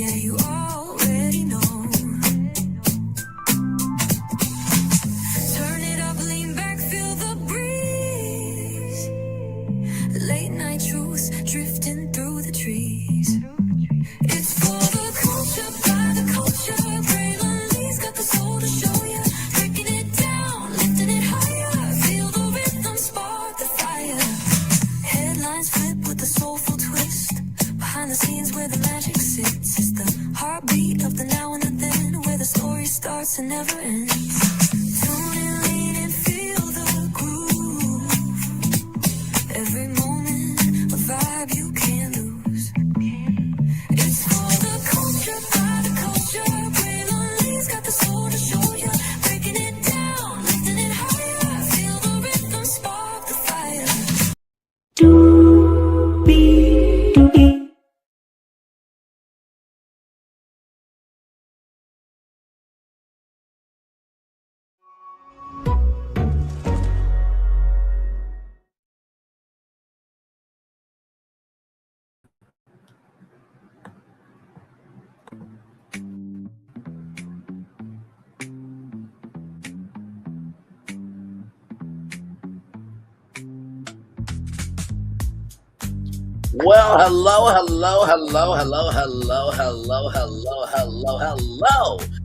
Yeah, you already know. Turn it up, lean back, feel the breeze. Late night truths drifting through the trees. It's for the culture, by the culture. Braylon Lee's got the soul to show ya. Breaking it down, lifting it higher. Feel the rhythm, spark the fire. Headlines flip with a soulful twist. Behind the scenes where the magic sits. It's the heartbeat of the now and the then, where the story starts and never ends. Tune in, lean and feel the groove. Every moment, a vibe you can't lose. It's for the culture, by the culture. Braylon Lee's got the soul to show ya. Breaking it down, lifting it higher. Feel the rhythm, spark the fire. Well, hello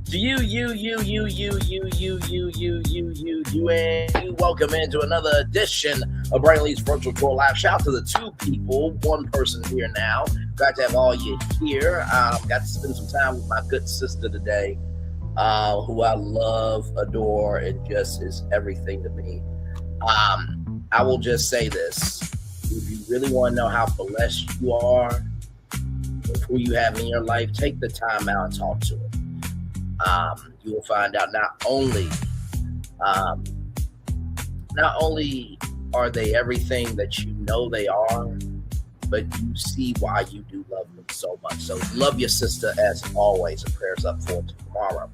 to you, and welcome into another edition of Brainley's Virtual Tour Live. Shout out to the two people, one person here now. Glad to have all you here. Got to spend some time with my good sister today, who I love, adore, and just is everything to me. I will just say this. If you really want to know how blessed you are with who you have in your life, take the time out and talk to them. You will find out not only are they everything that you know they are, but you see why you do love them so much. So love your sister as always, and prayers up for tomorrow.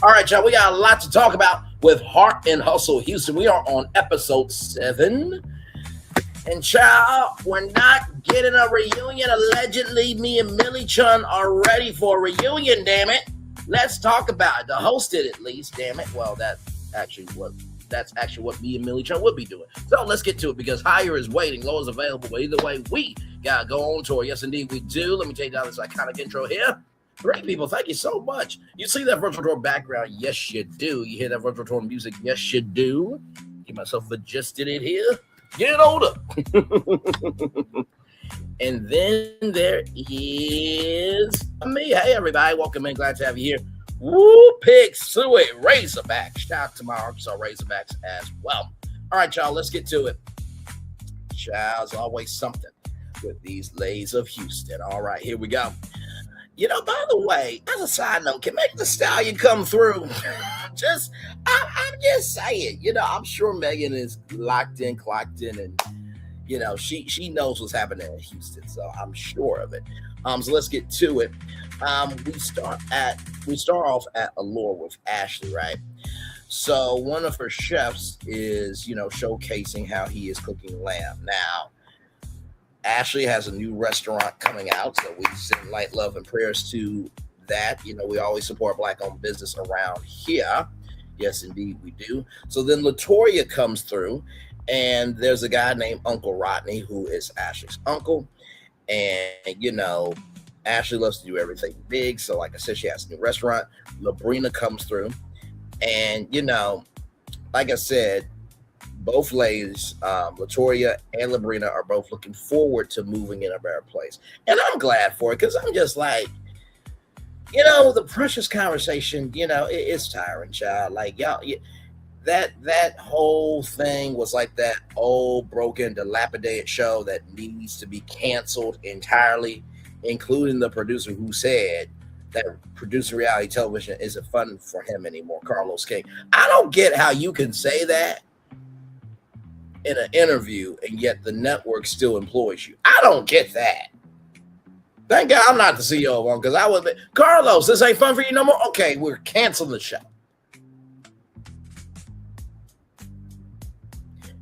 All right, y'all, we got a lot to talk about with Heart and Hustle Houston. We are on episode 7. And child, we're not getting a reunion. Allegedly, me and Millie Chun are ready for a reunion, damn it. Let's talk about it. The host did at least, damn it. Well, that's actually what me and Millie Chun would be doing. So let's get to it, because higher is waiting, low is available. But either way, we gotta go on tour. Yes, indeed, we do. Let me take down this iconic intro here. Great people, thank you so much. You see that virtual tour background? Yes, you do. You hear that virtual tour music? Yes, you do. Give myself a gist in it here. Get older. And then there is me. Hey, everybody. Welcome in. Glad to have you here. Woo, Pig Suey, Razorback. Shout out to my Arkansas Razorbacks as well. All right, y'all. Let's get to it. Child's always something with these Lays of Houston. All right, here we go. You know, by the way, as a side note, can Megan Thee Stallion come through? I'm just saying, you know, I'm sure Megan is locked in, clocked in, and, you know, she knows what's happening in Houston, so I'm sure of it. So let's get to it. We start off at Allure with Ashley, right? So one of her chefs is, you know, showcasing how he is cooking lamb. Now, Ashley has a new restaurant coming out, so we send light, love, and prayers to that. You know, we always support Black-owned business around here. Yes, indeed, we do. So then LaToya comes through, and there's a guy named Uncle Rodney, who is Ashley's uncle. And, you know, Ashley loves to do everything big. So, like I said, she has a new restaurant. Labrina comes through. And, you know, like I said, both ladies, LaToya and Labrina, are both looking forward to moving in a better place. And I'm glad for it, because I'm just like, you know, the precious conversation, you know, it's tiring, child. Like, y'all, that whole thing was like that old, broken, dilapidated show that needs to be canceled entirely, including the producer who said that producing reality television isn't fun for him anymore, Carlos King. I don't get how you can say that in an interview and yet the network still employs you. I don't get that. Thank God I'm not the CEO of one, because I would be, Carlos, this ain't fun for you no more? Okay, we're canceling the show.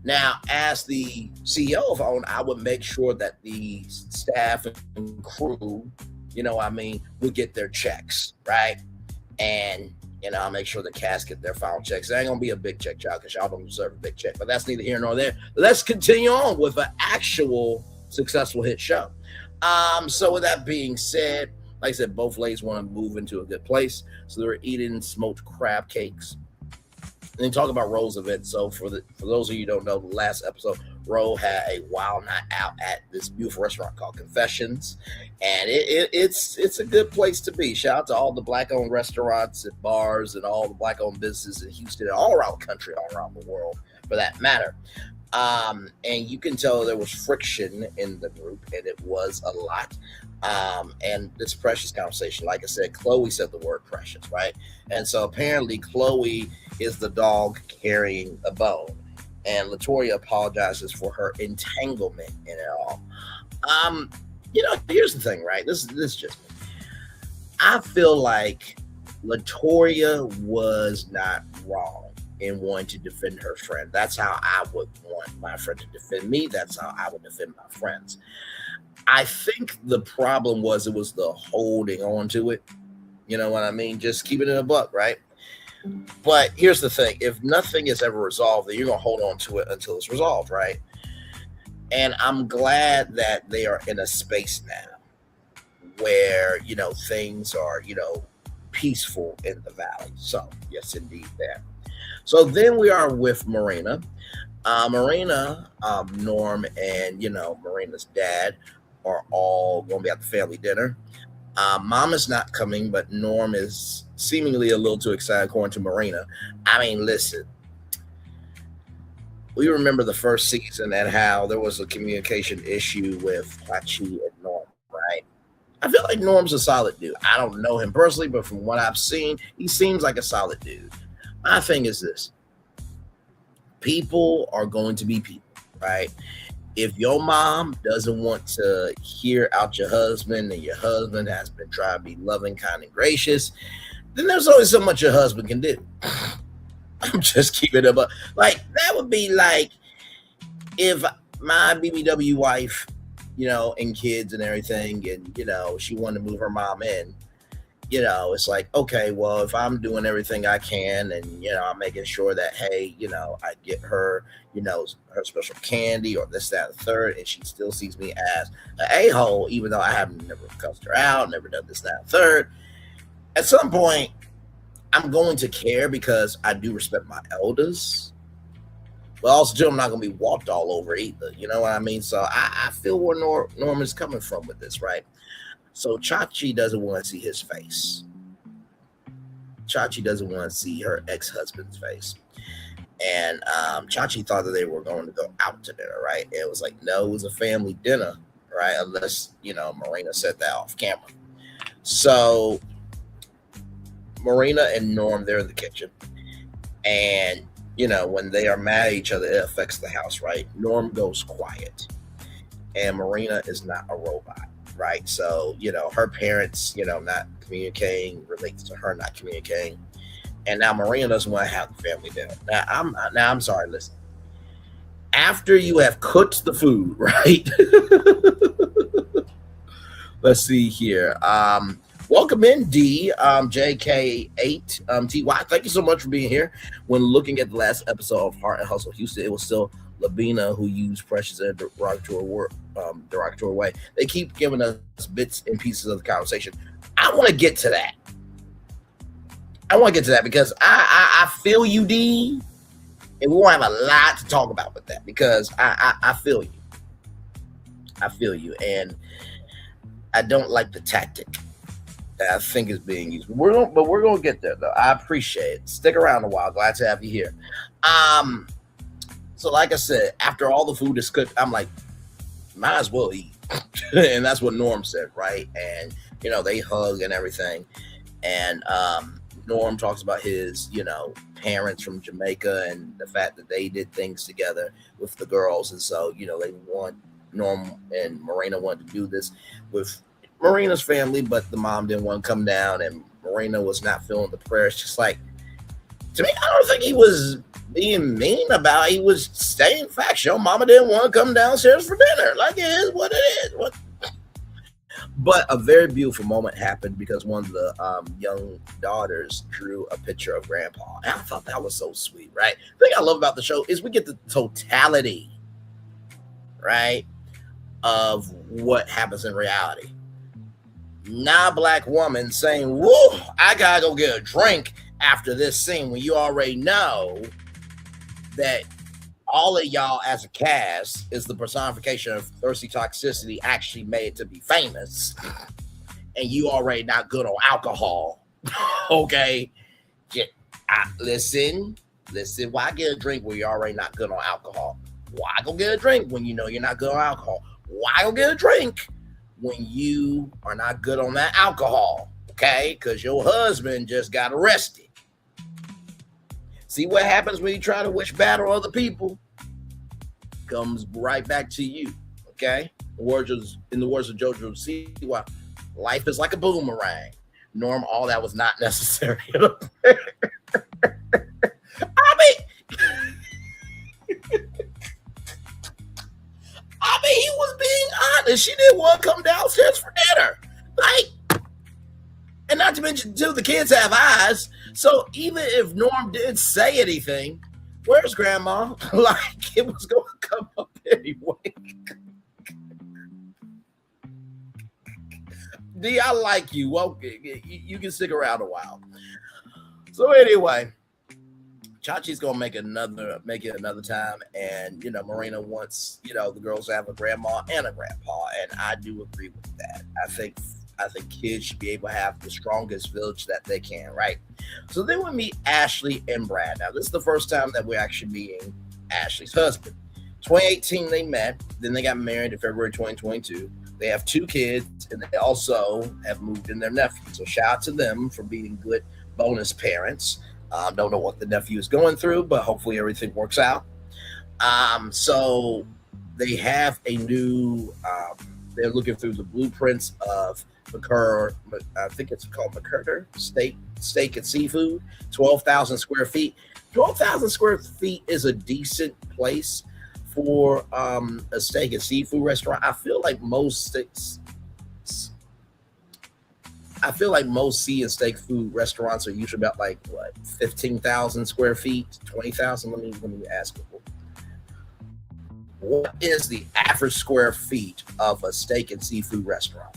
Now, as the CEO of OWN, I would make sure that the staff and crew, will get their checks, right? And I'll make sure the cast get their final checks. It ain't gonna be a big check, child, because y'all don't deserve a big check. But that's neither here nor there. Let's continue on with an actual successful hit show. So with that being said, like I said, both ladies want to move into a good place. So they were eating smoked crab cakes. And then talk about Roe's event. So for those of you who don't know, the last episode, Roe had a wild night out at this beautiful restaurant called Confessions, and it's a good place to be. Shout out to all the Black-owned restaurants and bars and all the Black-owned businesses in Houston and all around the country, all around the world, for that matter. And you can tell there was friction in the group, and it was a lot. And this precious conversation, like I said, Chloe said the word precious, right? And so apparently Chloe is the dog carrying a bone, and Latoya apologizes for her entanglement in it all. Here's the thing, right? This is just me. I feel like Latoya was not wrong in wanting to defend her friend. That's how I would want my friend to defend me. That's how I would defend my friends. I think the problem was it was the holding on to it. You know what I mean? Just keeping it a buck, right? But here's the thing. If nothing is ever resolved, then you're going to hold on to it until it's resolved, right? And I'm glad that they are in a space now where, things are, peaceful in the valley. So, yes, indeed, there. So then we are with Marina. Marina, Norm, and, Marina's dad are all going to be at the family dinner. Mom is not coming, but Norm is seemingly a little too excited, according to Marina. I mean, listen. We remember the first season and how there was a communication issue with Hachi and Norm, right? I feel like Norm's a solid dude. I don't know him personally, but from what I've seen, he seems like a solid dude. My thing is this. People are going to be people, right? If your mom doesn't want to hear out your husband and your husband has been trying to be loving, kind, and gracious, then there's only so much your husband can do. I'm just keeping it up. Like, that would be like if my BBW wife, and kids and everything, and, she wanted to move her mom in, it's like, okay, well, if I'm doing everything I can and, I'm making sure that, hey, I get her, her special candy or this, that, and the third, and she still sees me as an a-hole, even though I haven't never cussed her out, never done this, that, and third. At some point, I'm going to care because I do respect my elders. But also, too, I'm not going to be walked all over either. You know what I mean? So I feel where Norm is coming from with this, right? So Chachi doesn't want to see his face. Chachi doesn't want to see her ex-husband's face. And Chachi thought that they were going to go out to dinner, right? And it was like, no, it was a family dinner, right? Unless, Marina said that off camera. So Marina and Norm, they're in the kitchen. And, when they are mad at each other, it affects the house, right? Norm goes quiet. And Marina is not a robot, right? So, her parents, not communicating relates to her not communicating. And now Marina doesn't want to have the family dinner. Now I'm sorry, listen. After you have cooked the food, right? Let's see here. Welcome in, D, JK8, TY. Thank you so much for being here. When looking at the last episode of Heart and Hustle Houston, it was still Labina who used Precious in a derogatory way. They keep giving us bits and pieces of the conversation. I want to get to that. Because I feel you, D, and we won't have a lot to talk about with that because I feel you. I feel you, and I don't like the tactic that I think is being used. But we're gonna get there though. I appreciate it. Stick around a while. Glad to have you here. So like I said, after all the food is cooked, I'm like, might as well eat. And that's what Norm said, right? And they hug and everything. And Norm talks about his, parents from Jamaica and the fact that they did things together with the girls. And so, Norm and Marina wanted to do this with Marina's family, but the mom didn't want to come down, and Marina was not feeling the prayer. It's just like, to me, I don't think he was being mean about it. He was stating facts. Your mama didn't want to come downstairs for dinner. Like, it is what it is. But a very beautiful moment happened because one of the young daughters drew a picture of Grandpa, and I thought that was so sweet. Right? The thing I love about the show is we get the totality, right, of what happens in reality. Not a black woman saying, "Whoa, I gotta go get a drink after this scene," when you already know that all of y'all as a cast is the personification of thirsty toxicity actually made to be famous, and you already not good on alcohol. Okay, listen. Why get a drink when you're already not good on alcohol? Why go get a drink when you know you're not good on alcohol? Why go get a drink when you are not good on that alcohol? Okay, because your husband just got arrested. See what happens when you try to wish bad on other people? Comes right back to you. Okay? In the words of Jojo Siwa, life is like a boomerang. Norm, all that was not necessary. I mean, he was being honest. She didn't want to come downstairs for dinner. Like, and not to mention, too, the kids have eyes. So even if Norm didn't say anything, where's Grandma? Like, it was going to come up anyway. D, I like you. Well, you can stick around a while. So anyway, Chachi's gonna make it another time, and Marina wants the girls to have a grandma and a grandpa, and I do agree with that. I think kids should be able to have the strongest village that they can, right? So then we meet Ashley and Brad. Now this is the first time that we're actually meeting Ashley's husband. 2018 they met, then they got married in February 2022. They have 2 kids, and they also have moved in their nephew. So shout out to them for being good bonus parents. Don't know what the nephew is going through, but hopefully everything works out. So they have a new, they're looking through the blueprints of McCurr, I think it's called McCurder Steak and Seafood, 12,000 square feet. 12,000 square feet is a decent place for a steak and seafood restaurant. I feel like most sea and steak food restaurants are usually about 15,000 square feet, 20,000. Let me ask you. What is the average square feet of a steak and seafood restaurant?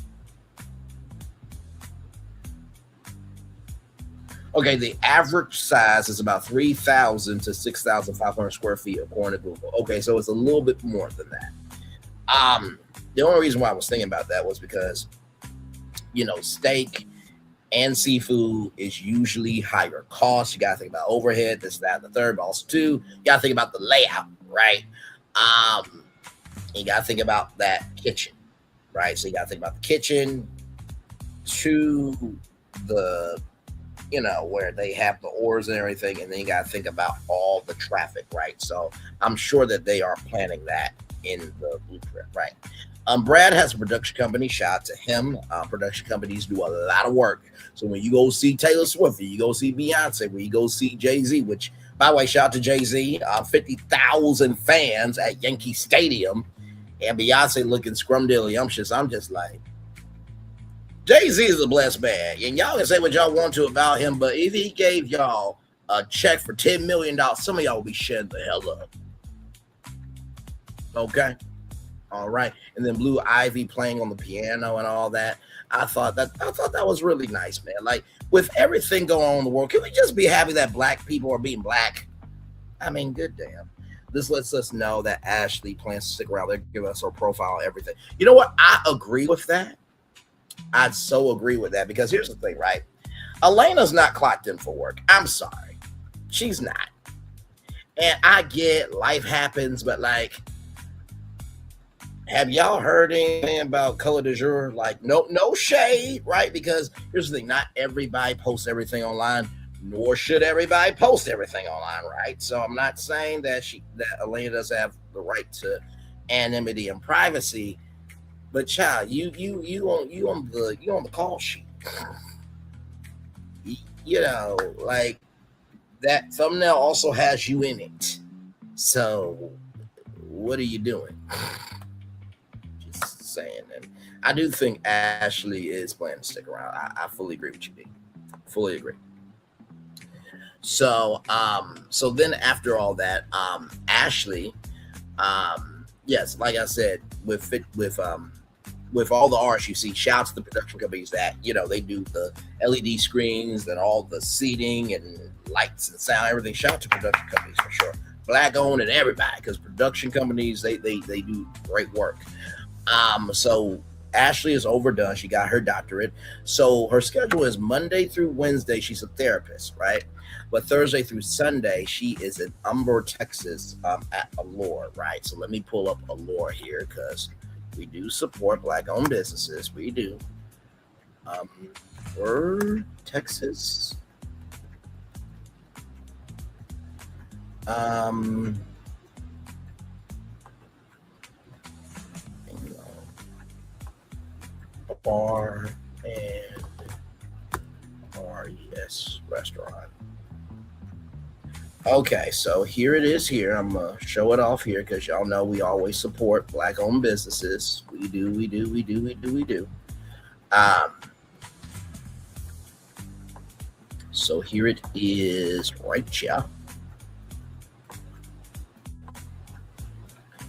Okay, the average size is about 3,000 to 6,500 square feet according to Google. Okay, so it's a little bit more than that. The only reason why I was thinking about that was because, steak and seafood is usually higher cost. You got to think about overhead, this, that, and the third, but also too, you got to think about the layout, right? You got to think about that kitchen, right? So you got to think about the kitchen to the where they have the oars and everything, and then you got to think about all the traffic, right? So I'm sure that they are planning that in the blueprint, right? Brad has a production company. Shout out to him. Production companies do a lot of work. So when you go see Taylor Swift, you go see Beyonce, when you go see Jay-Z, which, by the way, shout out to Jay-Z, 50,000 fans at Yankee Stadium, and Beyonce looking scrumdiddlyumptious. I'm just like, Jay-Z is a blessed man, and y'all can say what y'all want to about him, but if he gave y'all a check for $10 million, some of y'all will be shutting the hell up. Okay? All right. And then Blue Ivy playing on the piano and all that. I thought that was really nice, man. Like, with everything going on in the world, can we just be happy that black people are being black? I mean, good damn. This lets us know that Ashley plans to stick around there, give us her profile, everything. You know what? I agree with that. I'd so agree with that, because here's the thing, right? Elena's not clocked in for work. I'm sorry. She's not. And I get life happens, but have y'all heard anything about color du jour? No shade, right? Because here's the thing, not everybody posts everything online, nor should everybody post everything online, right? So I'm not saying that Elena does have the right to anonymity and privacy, but child, you on the call sheet. That thumbnail also has you in it. So what are you doing? Just saying. And I do think Ashley is planning to stick around. I fully agree with you, D. Fully agree. So then after all that, Ashley, yes, like I said, with all the arts you see, shouts to the production companies that they do the LED screens and all the seating and lights and sound, everything. Shout out to production companies for sure, black owned and everybody, because production companies they do great work. So Ashley is overdone. She got her doctorate. So her schedule is Monday through Wednesday. She's a therapist, right? But Thursday through Sunday, she is in Umber, Texas, at Allure, right? So let me pull up Allure here because we do support black-owned businesses. We do. We're Texas. Bar and RES restaurant. Okay, so here it is. Here I'm gonna show it off here because y'all know we always support black-owned businesses. We do, we do, we do, we do, we do. Um, so here it is, right here.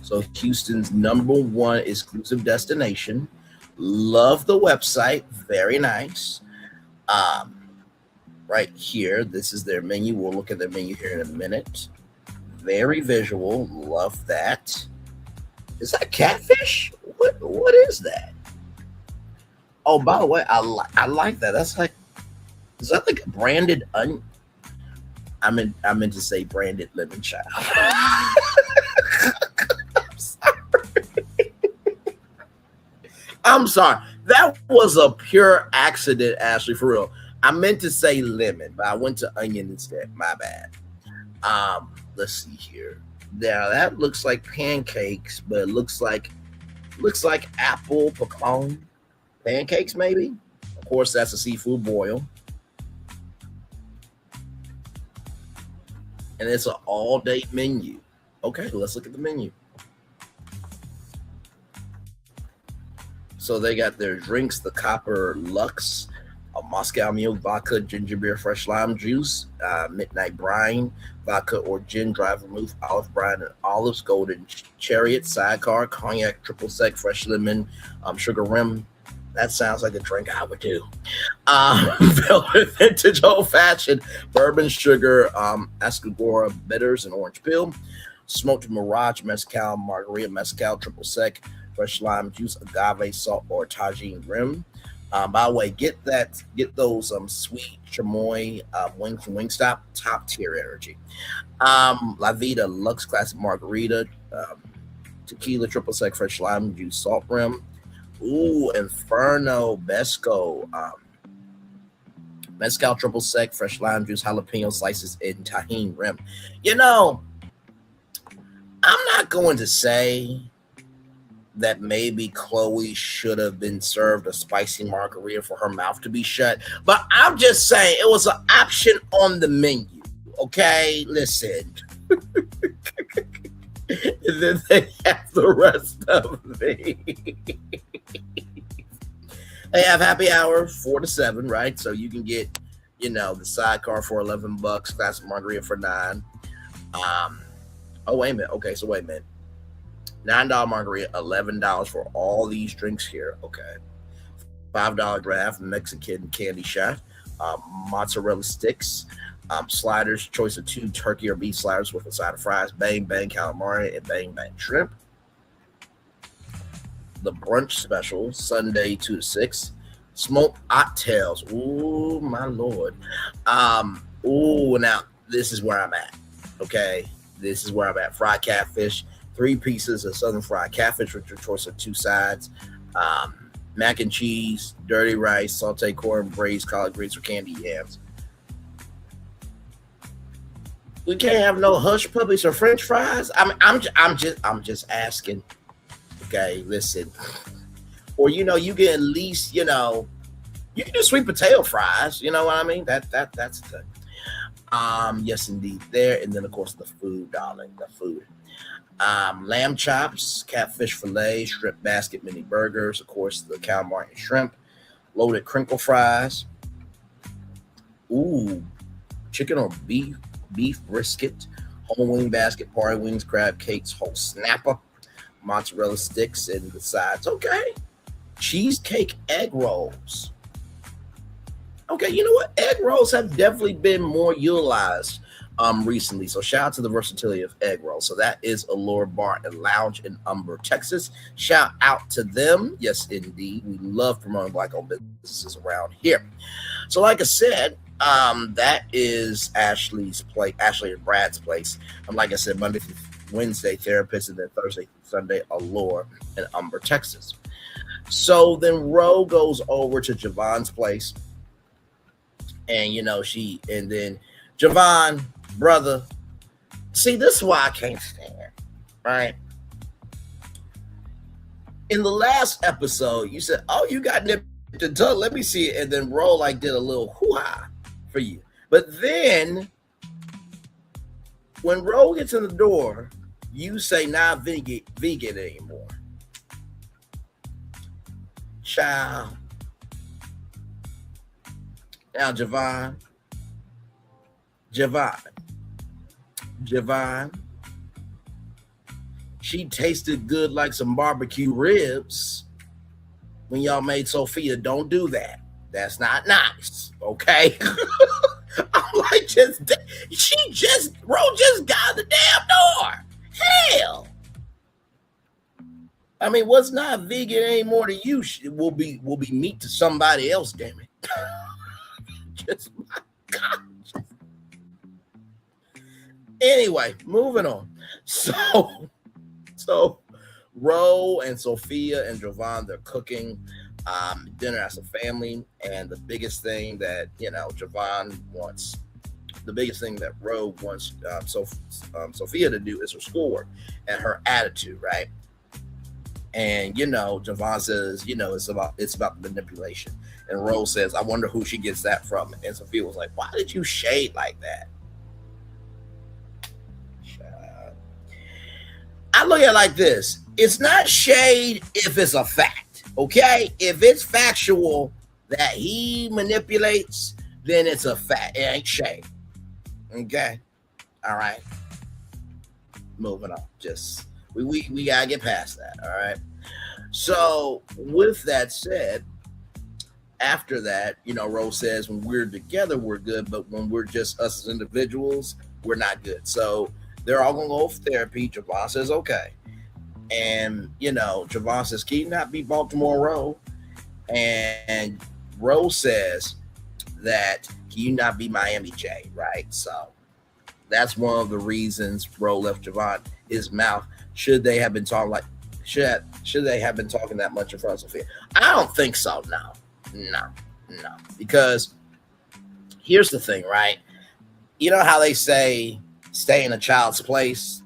So Houston's #1 exclusive destination. Love the website, very nice. Um, right here, this is their menu. We'll look at their menu here in a minute. Very visual, love that. Is that catfish? What is that? Oh, by the way, I like that. That's like, is that like a branded onion? I meant to say branded lemon child. I'm sorry. That was a pure accident, Ashley, for real. I meant to say lemon, but I went to onion instead. My bad. Let's see here. Now that looks like pancakes, but it looks like apple pecan pancakes, maybe. Of course, that's a seafood boil. And it's an all-day menu. Okay, let's look at the menu. So they got their drinks, the Copper Lux, a Moscow Mule, vodka, ginger beer, fresh lime juice, midnight brine, vodka or gin, dry vermouth, olive brine, and olives, golden chariot, sidecar, cognac, triple sec, fresh lemon, sugar rim. That sounds like a drink I would do. Velvet vintage old fashioned, bourbon, sugar, Escagora bitters, and orange peel, smoked mirage, mezcal, margarita, mezcal, triple sec, fresh lime juice, agave, salt, or tagine rim. By the way, get those sweet chamoy wings from Wingstop, top tier energy. La Vida Lux Classic Margarita, tequila, triple sec, fresh lime juice, salt rim. Ooh, Inferno Besco, mezcal, triple sec, fresh lime juice, jalapeno slices, and tahine rim. I'm not going to say that maybe Chloe should have been served a spicy margarita for her mouth to be shut. But I'm just saying it was an option on the menu. Okay, listen. And then they have the rest of me. They have happy hour 4 to 7, right? So you can get, the sidecar for $11, classic margarita for $9. Oh, wait a minute. Okay, so wait a minute. $9 margarita, $11 for all these drinks here. Okay. $5 draft, Mexican candy shot, mozzarella sticks, sliders, choice of 2 turkey or beef sliders with a side of fries, bang bang calamari, and bang bang shrimp. The brunch special, Sunday 2 to 6, smoked oxtails. Ooh, my lord. Now this is where I'm at. Okay, this is where I'm at. Fried catfish, 3 pieces of southern fried catfish with your choice of 2 sides, mac and cheese, dirty rice, sauteed corn, braised collard greens, or candy yams. We can't have no hush puppies or French fries. I'm just asking. Okay, listen. Or you can at least you can do sweet potato fries. You know what I mean? That's the thing. Yes, indeed. There, and then of course the food, darling, the food. Lamb chops, catfish fillet, shrimp basket mini burgers, of course, the calamari and shrimp, loaded crinkle fries. Ooh, chicken or beef brisket, whole wing basket, party wings, crab cakes, whole snapper, mozzarella sticks, and the sides. Okay. Cheesecake egg rolls. Okay, you know what? Egg rolls have definitely been more utilized recently. So shout out to the versatility of egg rolls. So that is Allure Bar and Lounge in Umber, Texas. Shout out to them. Yes, indeed. We love promoting black-owned businesses around here. So like I said, that is Ashley and Brad's place. Like I said, Monday through Wednesday, Therapist, and then Thursday, Sunday, Allure in Umber, Texas. So then Roe goes over to Jayvon's place. And then Jayvon, brother, see, this is why I can't stand, right? In the last episode, you said, "Oh, you got nipped and tucked. Let me see it." And then Ro did a little hoo-ha for you. But then when Ro gets in the door, you say, "Not vegan anymore." Child. Now, Jayvon, she tasted good like some barbecue ribs when y'all made Sophia. Don't do that. That's not nice, okay? I'm like, Ro just got the damn door. Hell. I mean, what's not vegan anymore to you will be meat to somebody else, damn it. Just my God. Anyway, moving on. So Ro and Sophia and Jayvon, they're cooking dinner as a family, and the biggest thing that Jayvon wants, the biggest thing that Ro wants Sophia to do is her schoolwork and her attitude, right? And Jayvon says, it's about the manipulation. And Ro says, I wonder who she gets that from. And Sophia was like, why did you shade like that? I look at it like this. It's not shade if it's a fact, okay? If it's factual that he manipulates, then it's a fact. It ain't shade, okay? All right. Moving on. Just, we got to get past that, all right? So with that said, after that, Ro says when we're together, we're good, but when we're just us as individuals, we're not good. So they're all going to go for therapy. Jayvon says, okay. And, Jayvon says, can you not be Baltimore Ro? And Ro says that, can you not be Miami J, right? So that's one of the reasons Ro left Jayvon his mouth. Should they have been talking that much in front of Sophia? I don't think so, no. Because here's the thing, right? You know how they say stay in a child's place?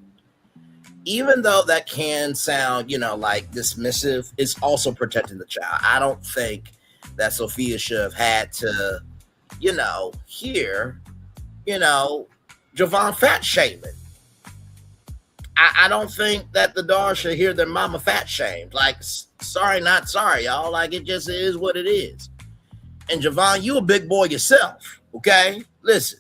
Even though that can sound, like dismissive, it's also protecting the child. I don't think that Sophia should have had to, hear, Jayvon fat shaming. I don't think that the daughter should hear their mama fat shamed. Like, sorry, not sorry, y'all. Like, it just is what it is. And Jayvon, you a big boy yourself, okay? Listen.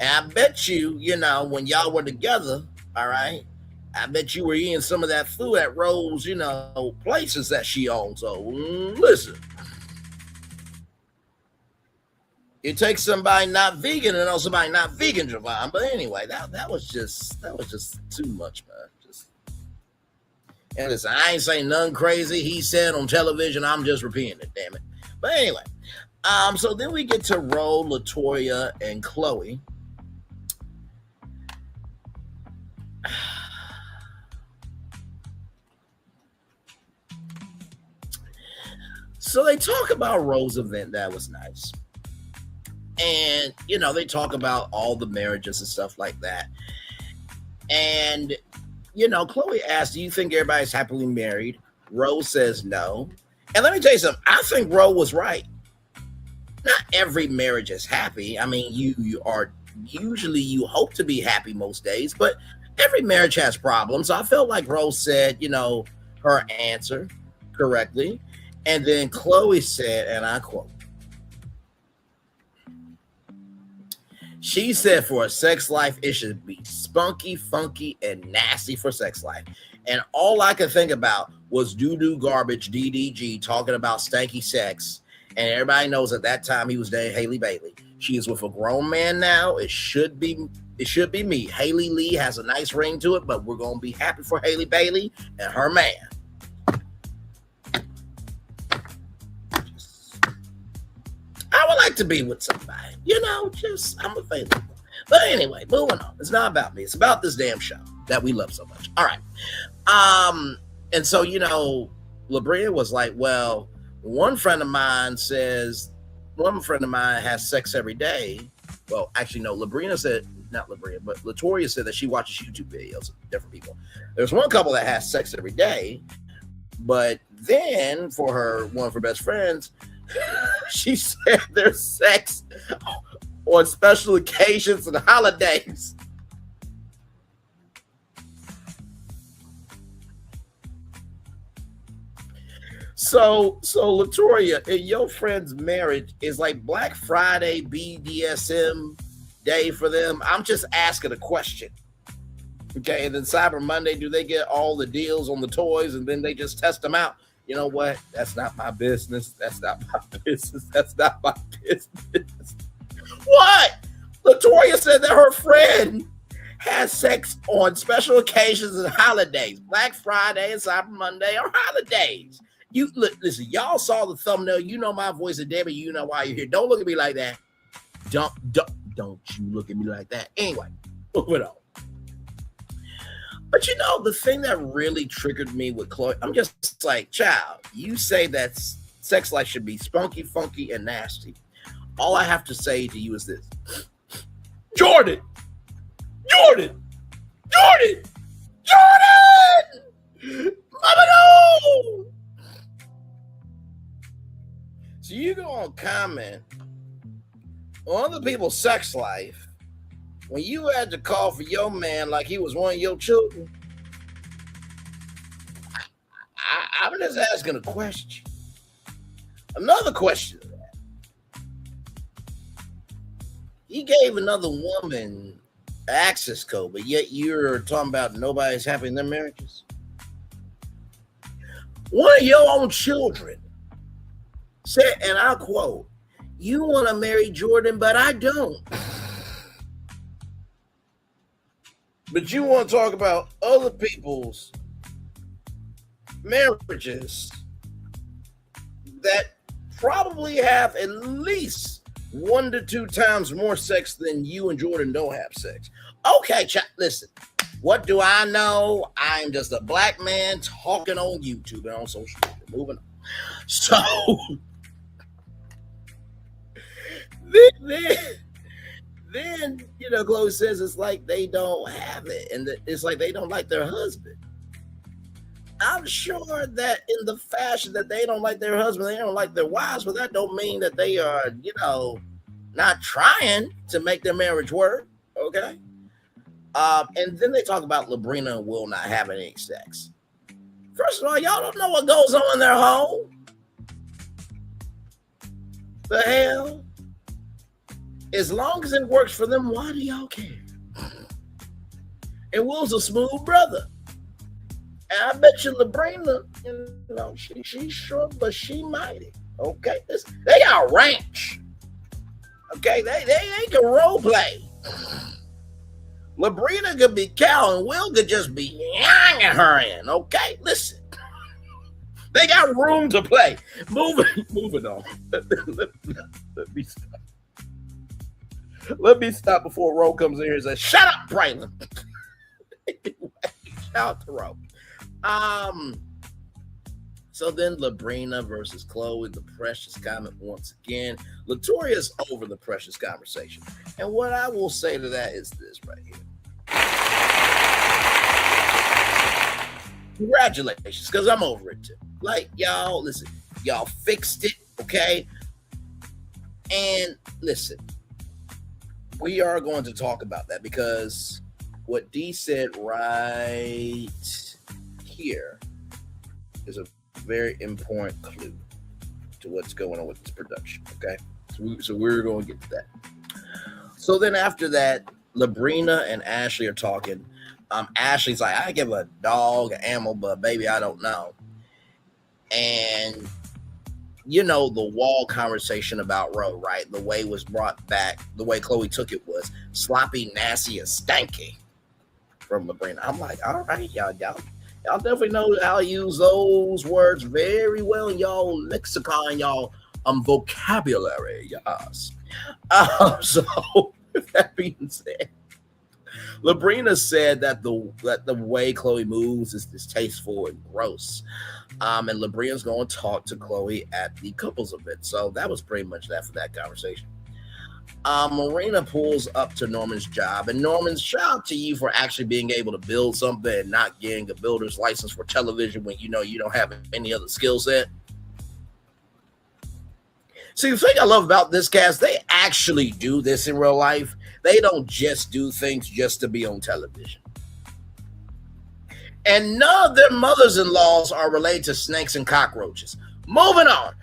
And I bet you, when y'all were together, all right, I bet you were eating some of that food at Ro's, places that she owns. So, listen. It takes somebody not vegan and know somebody not vegan, Jayvon. But anyway, that was just too much, man. And listen, I ain't saying nothing crazy he said on television. I'm just repeating it, damn it. But anyway, so then we get to Ro, LaToya, and Chloe. So they talk about Ro's event. That was nice. And, they talk about all the marriages and stuff like that. And, Chloe asked, do you think everybody's happily married? Ro says no. And let me tell you something. I think Ro was right. Not every marriage is happy. I mean, you are usually you hope to be happy most days, but every marriage has problems. So I felt like Rose said, her answer correctly. And then Chloe said, and I quote, she said, for a sex life, it should be spunky, funky, and nasty for sex life. And all I could think about was doo-doo garbage DDG talking about stanky sex. And everybody knows at that time he was dating Haley Bailey. She is with a grown man now. It should be me. Haley Lee has a nice ring to it, but we're going to be happy for Haley Bailey and her man. I would like to be with somebody, I'm available. But anyway, moving on. It's not about me. It's about this damn show that we love so much. All right. And so, LaBria was like, well, one friend of mine has sex every day. Well, actually, no, Latoria said that she watches YouTube videos of different people. There's one couple that has sex every day, but then for one of her best friends, she said there's sex on special occasions and holidays. So Latoria, in your friend's marriage is like Black Friday BDSM day for them. I'm just asking a question. Okay, and then Cyber Monday, do they get all the deals on the toys and then they just test them out? You know what? That's not my business. That's not my business. That's not my business. What? Latoria said that her friend has sex on special occasions and holidays, Black Friday and Cyber Monday or holidays. You listen, y'all saw the thumbnail. You know my voice, and Debbie, you know why you're here. Don't look at me like that. Don't you look at me like that. Anyway, moving on. But the thing that really triggered me with Chloe, I'm just like, child, you say that sex life should be spunky, funky, and nasty. All I have to say to you is this. Jordan! Mama, no! So you go on comment on other people's sex life when you had to call for your man like he was one of your children. I'm just asking a question. Another question to that. He gave another woman access code, but yet you're talking about nobody's happy in their marriages. One of your own children said, and I quote, "You want to marry Jordan, but I don't." But you want to talk about other people's marriages that probably have at least 1 to 2 times more sex than you and Jordan don't have sex. Okay, listen, what do I know? I'm just a black man talking on YouTube and on social media. Moving on. So, then Chloe says it's like they don't have it, and it's like they don't like their husband. I'm sure that in the fashion that they don't like their husband, they don't like their wives, but that don't mean that they are, not trying to make their marriage work. Okay. And then they talk about Labrina and Will not having any sex. First of all, y'all don't know what goes on in their home. The hell? As long as it works for them, why do y'all care? And Will's a smooth brother. And I bet you Labrina, she's short, but she mighty. Okay? They got a ranch. Okay? They can role play. Labrina could be cow and Will could just be younging her in. Okay? Listen. They got room to play. Moving on. Let me stop. Let me stop before Ro comes in here and says, "Shut up, Braylon." Anyway, shout out to Ro. So then Labrina versus Chloe, the precious comment once again. Latoria's over the precious conversation. And what I will say to that is this right here. Congratulations, because I'm over it too. Like, y'all, listen, y'all fixed it, okay? And listen, we are going to talk about that because what D said right here is a very important clue to what's going on with this production. Okay, so we're going to get to that. So then after that, Labrina and Ashley are talking. Ashley's like, I give a dog an animal, but baby, I don't know. And you know the wall conversation about Roe, right? The way it was brought back, the way Chloe took it was sloppy, nasty, and stanky from Labrina. I'm like, all right, y'all definitely know how to use those words very well in y'all lexicon, y'all vocabulary, yes. So with that being said, Labrina said that the way Chloe moves is distasteful and gross. And Labrina's going to talk to Chloe at the couples event. So that was pretty much that for that conversation. Marina pulls up to Norman's job, and Norman, shout out to you for actually being able to build something and not getting a builder's license for television when you know you don't have any other skill set. See, the thing I love about this cast, they actually do this in real life. They don't just do things just to be on television. And none of their mothers-in-laws are related to snakes and cockroaches. Moving on.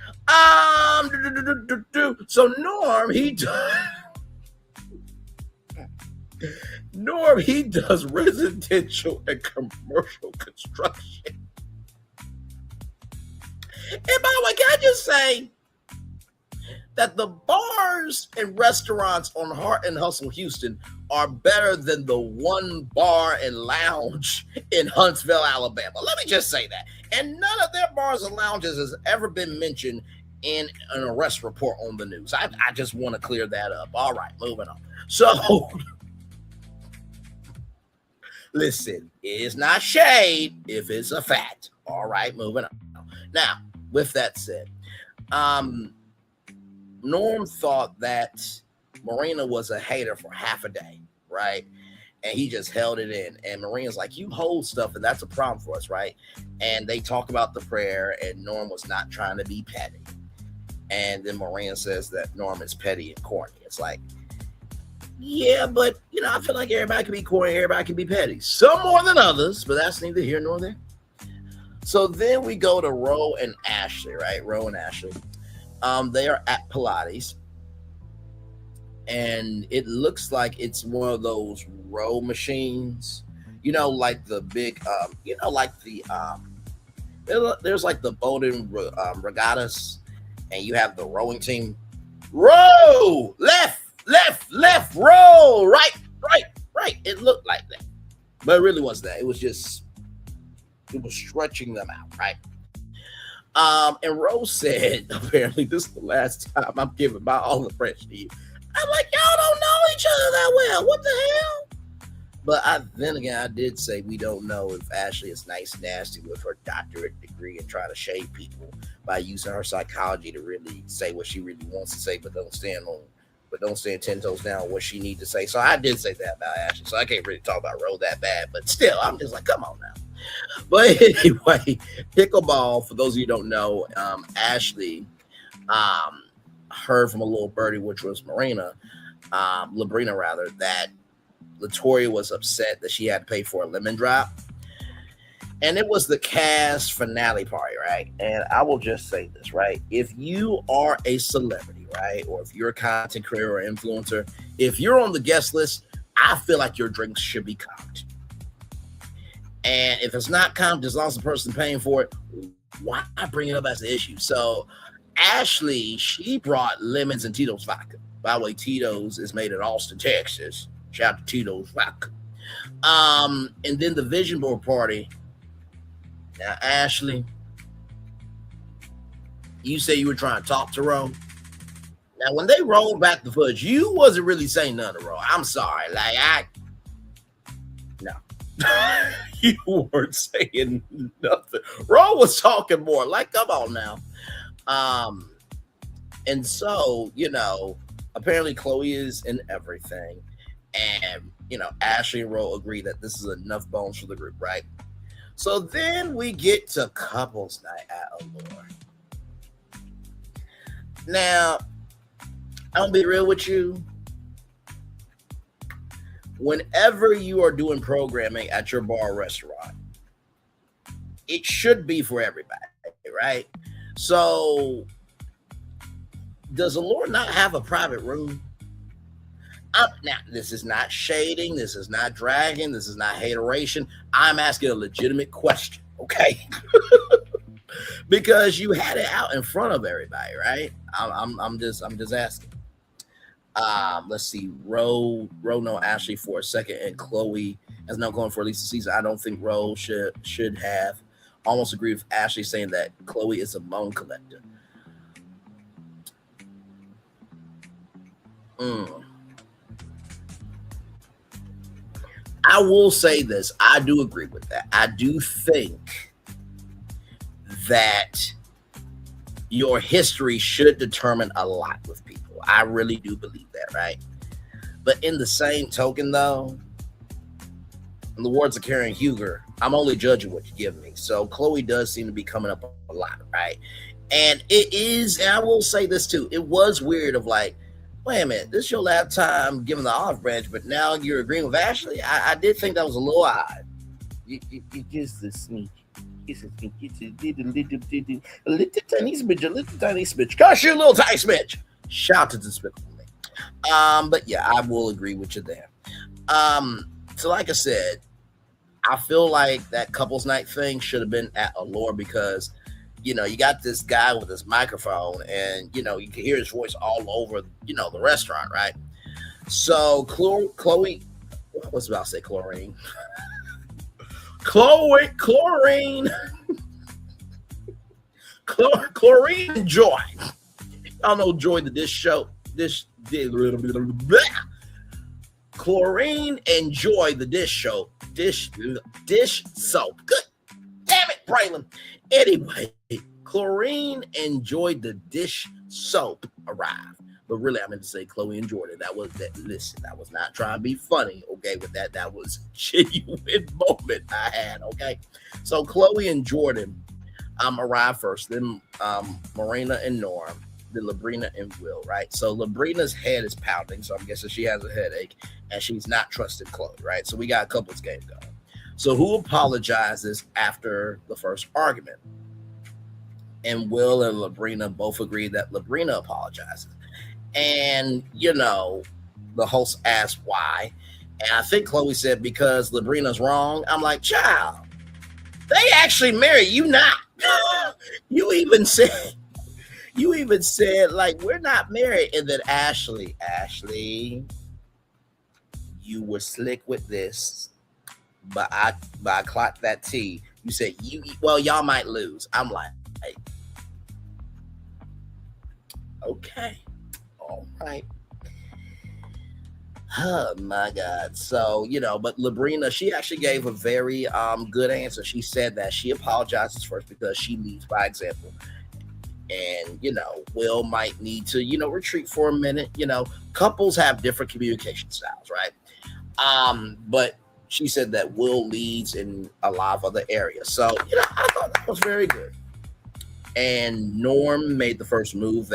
So Norm, he does residential and commercial construction. And by the way, can I just say that the bars and restaurants on Heart and Hustle Houston are better than the one bar and lounge in Huntsville, Alabama. Let me just say that. And none of their bars and lounges has ever been mentioned in an arrest report on the news. I just want to clear that up. All right, moving on. So, listen, it's not shade if it's a fact. All right, moving on. Now, with that said, Norm thought that Marina was a hater for half a day, right? And he just held it in. And Marina's like, you hold stuff, and that's a problem for us, right? And they talk about the prayer, and Norm was not trying to be petty. And then Marina says that Norm is petty and corny. It's like, yeah, but, you know, I feel like everybody can be corny, everybody can be petty. Some more than others, but that's neither here nor there. So then we go to Roe and Ashley, right? Roe and Ashley. They are at Pilates, and it looks like it's one of those row machines, you know, like the big, there's like the boating regattas, and you have the rowing team. Row, left, row, right. It looked like that, but it really wasn't that. It was stretching them out, right? And Rose said, apparently, this is the last time I'm giving my olive branch to you. I'm like, y'all don't know each other that well. What the hell? But then again, I did say we don't know if Ashley is nice and nasty with her doctorate degree and trying to shade people by using her psychology to really say what she really wants to say, but don't stand 10 toes down on what she needs to say. So I did say that about Ashley. So I can't really talk about Rose that bad, but still, I'm just like, come on now. But anyway, pickleball, for those of you who don't know, Ashley heard from a little birdie, which was Labrina rather, that Latoya was upset that she had to pay for a lemon drop. And it was the cast finale party, right? And I will just say this, right? If you are a celebrity, right? Or if you're a content creator or influencer, if you're on the guest list, I feel like your drinks should be comped. And if it's not comped, as long as the person paying for it, why bring it up as an issue? So Ashley, she brought lemons and Tito's vodka. By the way, Tito's is made in Austin, Texas. Shout out to Tito's vodka. And then the vision board party. Now, Ashley, you say you were trying to talk to Ro. Now, when they rolled back the footage, you wasn't really saying nothing to Ro. I'm sorry. No. You weren't saying nothing. Ro was talking more. Like, come on now. And so, you know, apparently Chloe is in everything. And, you know, Ashley and Ro agree that this is enough bones for the group, right? So then we get to couples night at Allure. Now, I'm gonna be real with you. whenever you are doing programming at your bar or restaurant, it should be for everybody, right? So, does the Lord not have a private room? Now, this is not shading. This is not dragging. This is not hateration. I'm asking a legitimate question, okay? Because you had it out in front of everybody, right? I'm just asking. Let's see. Roe no Ashley for a second, and Chloe has now gone for at least a season. I don't think Roe should have. Almost agree with Ashley saying that Chloe is a bone collector. I will say this. I do agree with that. I do think that your history should determine a lot with people. I really do believe that, right? But in the same token, though, in the words of Karen Huger, I'm only judging what you give me. So Chloe does seem to be coming up a lot, right? And it is, and I will say this too, it was weird of like, wait a minute, this is your last time giving the olive branch, but now you're agreeing with Ashley? I did think that was a little odd. You just a sneak. It's a little tiny smidge. Gosh, you're a little tiny smidge. Shout to Despicable Me. But yeah, I will agree with you there. So like I said, I feel like that couples night thing should have been at Allure because, you know, you got this guy with his microphone and, you know, you can hear his voice all over, you know, the restaurant, right? So Chloe, I was about to say chlorine. Chlorine. Chlorine and Joy. Y'all know Joy the dish show. Chlorine and Joy the dish show. Dish soap. Good. Damn it, Braylon. Anyway, Chlorine and Joy the dish soap arrived. But really, I meant to say Chloe and Jordan. Listen, I was not trying to be funny, okay, with that. That was a genuine moment I had, okay? So Chloe and Jordan arrived first, then Murenna and Norm, then Labrina and Will, right? So Labrina's head is pounding, so I'm guessing she has a headache, and she's not trusting Chloe, right? So we got a couples game going. So who apologizes after the first argument? And Will and Labrina both agree that Labrina apologizes. And, you know, the host asked why. And I think Chloe said, because Labrina's wrong. I'm like, child, they actually married you not. You even said, like, we're not married. And then Ashley, you were slick with this, but I clocked that T. You said, y'all might lose. I'm like, hey, okay. All right. Oh my God. So, you know, but Labrina, she actually gave a very good answer. She said that she apologizes first because she leads by example. And, you know, Will might need to, you know, retreat for a minute. You know, couples have different communication styles, right? But she said that Will leads in a lot of other areas. So, you know, I thought that was very good. And Norm made the first move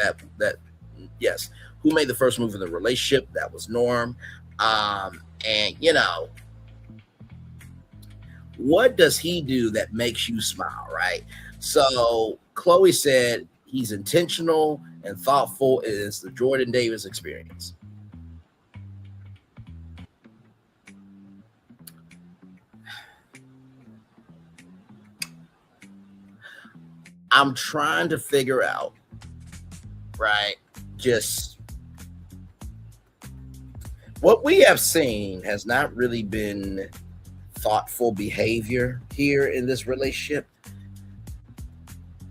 yes. Who made the first move in the relationship? That was Norm. And, you know, what does he do that makes you smile, right? So Chloe said he's intentional and thoughtful. It is the Jordan Davis experience. I'm trying to figure out, right, just what we have seen has not really been thoughtful behavior here in this relationship.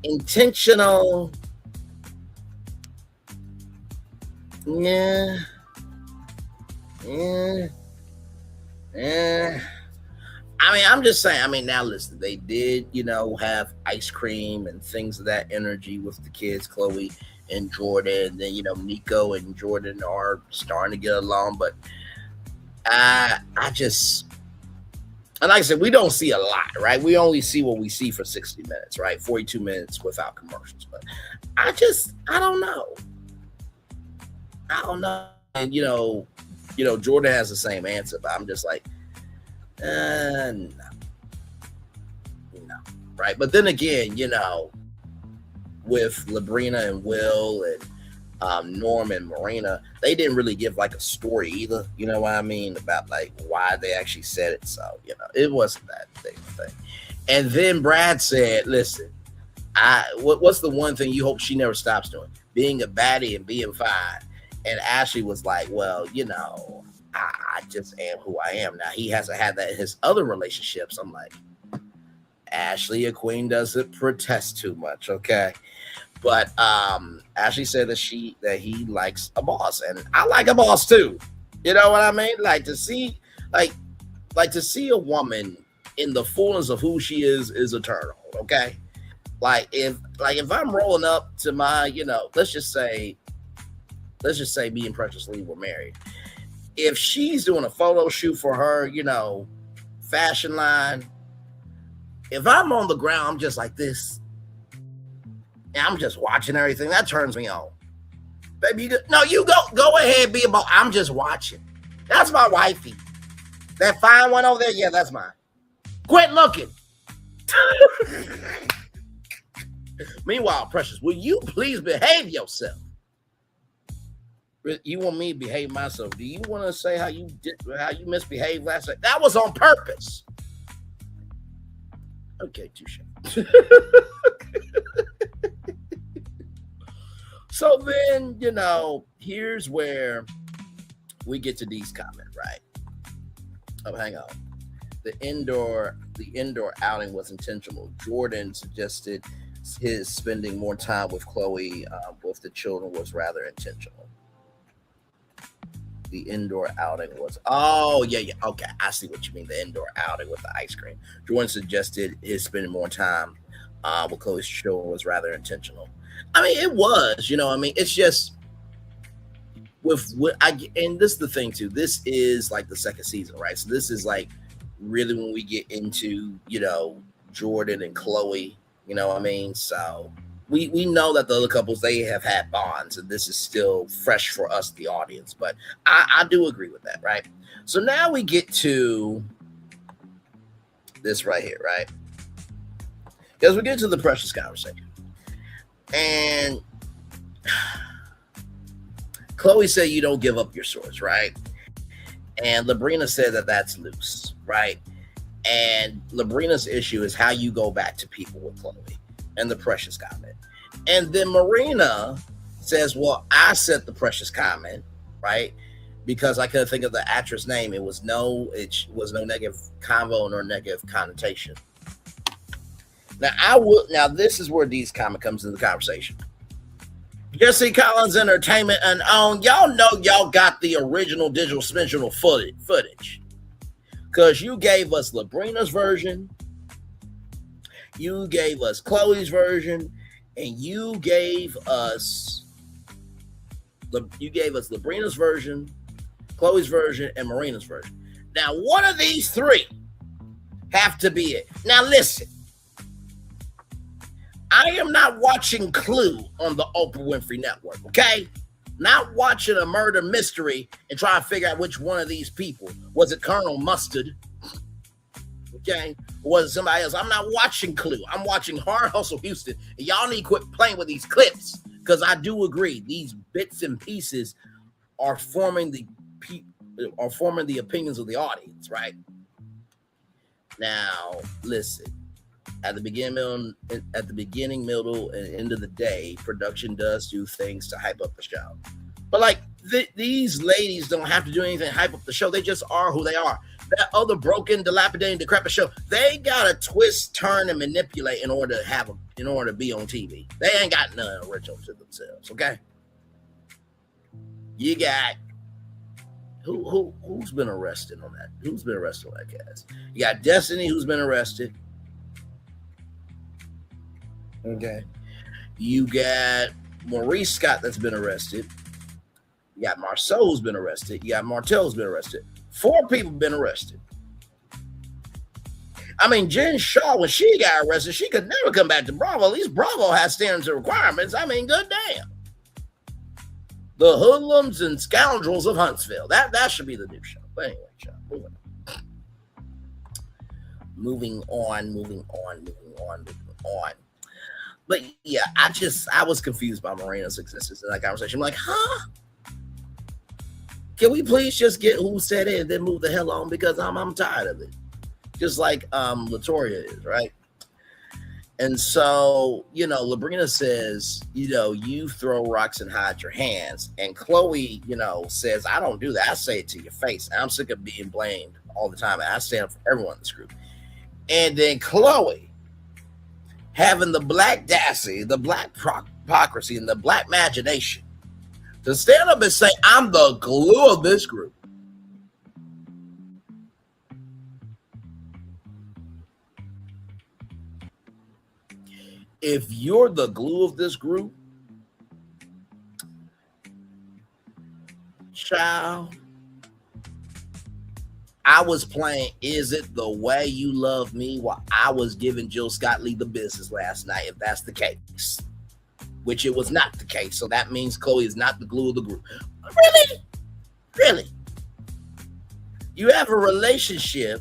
Intentional, yeah. I mean, I'm just saying, now listen, they did, you know, have ice cream and things of that energy with the kids, Chloe and Jordan. Then, you know, Nico and Jordan are starting to get along, but I just, and like I said, we don't see a lot, right? We only see what we see for 60 minutes, right? 42 minutes without commercials. But I don't know. And, you know, Jordan has the same answer, but I'm just like, no, no, right? But then again, with Labrina and Will and Norm and Marina, they didn't really give like a story either. You know what I mean? About like why they actually said it. So, it wasn't that big of a thing. And then Brad said, listen, what's the one thing you hope she never stops doing? Being a baddie and being fine. And Ashley was like, well, I just am who I am. Now, he hasn't had that in his other relationships. I'm like, Ashley, a queen, doesn't protest too much, okay? But Ashley said that he likes a boss, and I like a boss too. You know what I mean? Like to see a woman in the fullness of who she is eternal, okay? Like if I'm rolling up to my, let's just say me and Precious Lee were married. If she's doing a photo shoot for her, fashion line, if I'm on the ground, I'm just like this, and I'm just watching everything, that turns me on. Baby, you go ahead, be a boss. I'm just watching. That's my wifey. That fine one over there, yeah, that's mine. Quit looking. Meanwhile, Precious, will you please behave yourself? You want me to behave myself? Do you want to say how you misbehaved last night? That was on purpose. Okay, touche. So then, here's where we get to Dee's comment, right? Oh, hang on. The indoor outing was intentional. Jordan suggested his spending more time with Chloe with the children was rather intentional. The indoor outing was, yeah. Okay, I see what you mean. The indoor outing with the ice cream. Jordan suggested his spending more time with Chloe's children was rather intentional. I mean, it was, it's just and this is the thing too. This is like the second season, right? So this is like really when we get into, Jordan and Chloe, you know what I mean? So we know that the other couples, they have had bonds, and this is still fresh for us, the audience. But I do agree with that, right? So now we get to this right here, right? Because we get to the Precious conversation. And Chloe said you don't give up your source, right? And Labrina said that that's loose, right? And Labrina's issue is how you go back to people with Chloe and the Precious comment. And then Marina says, well, I said the Precious comment, right? Because I couldn't think of the actress name. It was no negative convo nor negative connotation. Now this is where Dee's comment comes into the conversation. Jesse Collins Entertainment and y'all know y'all got the original digital footage. Because you gave us Labrina's version, you gave us Chloe's version, and you gave us Labrina's version, Chloe's version, and Marina's version. Now, one of these three have to be it. Now, listen. I am not watching Clue on the Oprah Winfrey Network, okay? Not watching a murder mystery and trying to figure out which one of these people. Was it Colonel Mustard? Okay? Or was it somebody else? I'm not watching Clue. I'm watching Hard Hustle Houston. And y'all need to quit playing with these clips, because I do agree these bits and pieces are forming the opinions of the audience, right? Now, listen. At the beginning, middle, and end of the day, production does do things to hype up the show. But like these ladies don't have to do anything to hype up the show. They just are who they are. That other broken, dilapidated, decrepit show, they gotta twist, turn, and manipulate in order to be on TV. They ain't got none original to themselves. Okay. You got who's been arrested on that? Who's been arrested on that cast? You got Destiny, who's been arrested. Okay. You got Maurice Scott that's been arrested. You got Marceau who's been arrested. You got Martell who's been arrested. 4 people been arrested. I mean, Jen Shaw, when she got arrested, she could never come back to Bravo. At least Bravo has standards and requirements. I mean, good damn. The Hoodlums and Scoundrels of Huntsville. That should be the new show. But anyway, moving on. But yeah, I was confused by Morena's existence in that conversation. I'm like, huh? Can we please just get who said it and then move the hell on, because I'm tired of it. Just like Latoya is, right? And so, Labrina says, you throw rocks and hide your hands. And Chloe, says, I don't do that. I say it to your face. I'm sick of being blamed all the time. And I stand up for everyone in this group. And then Chloe, having the black dassy, the black hypocrisy, and the black imagination to stand up and say, I'm the glue of this group. If you're the glue of this group, child, I was playing Is It the Way You Love Me while I was giving Jill Scott Lee the business last night, if that's the case, which it was not the case. So that means Chloe is not the glue of the group. Really? You have a relationship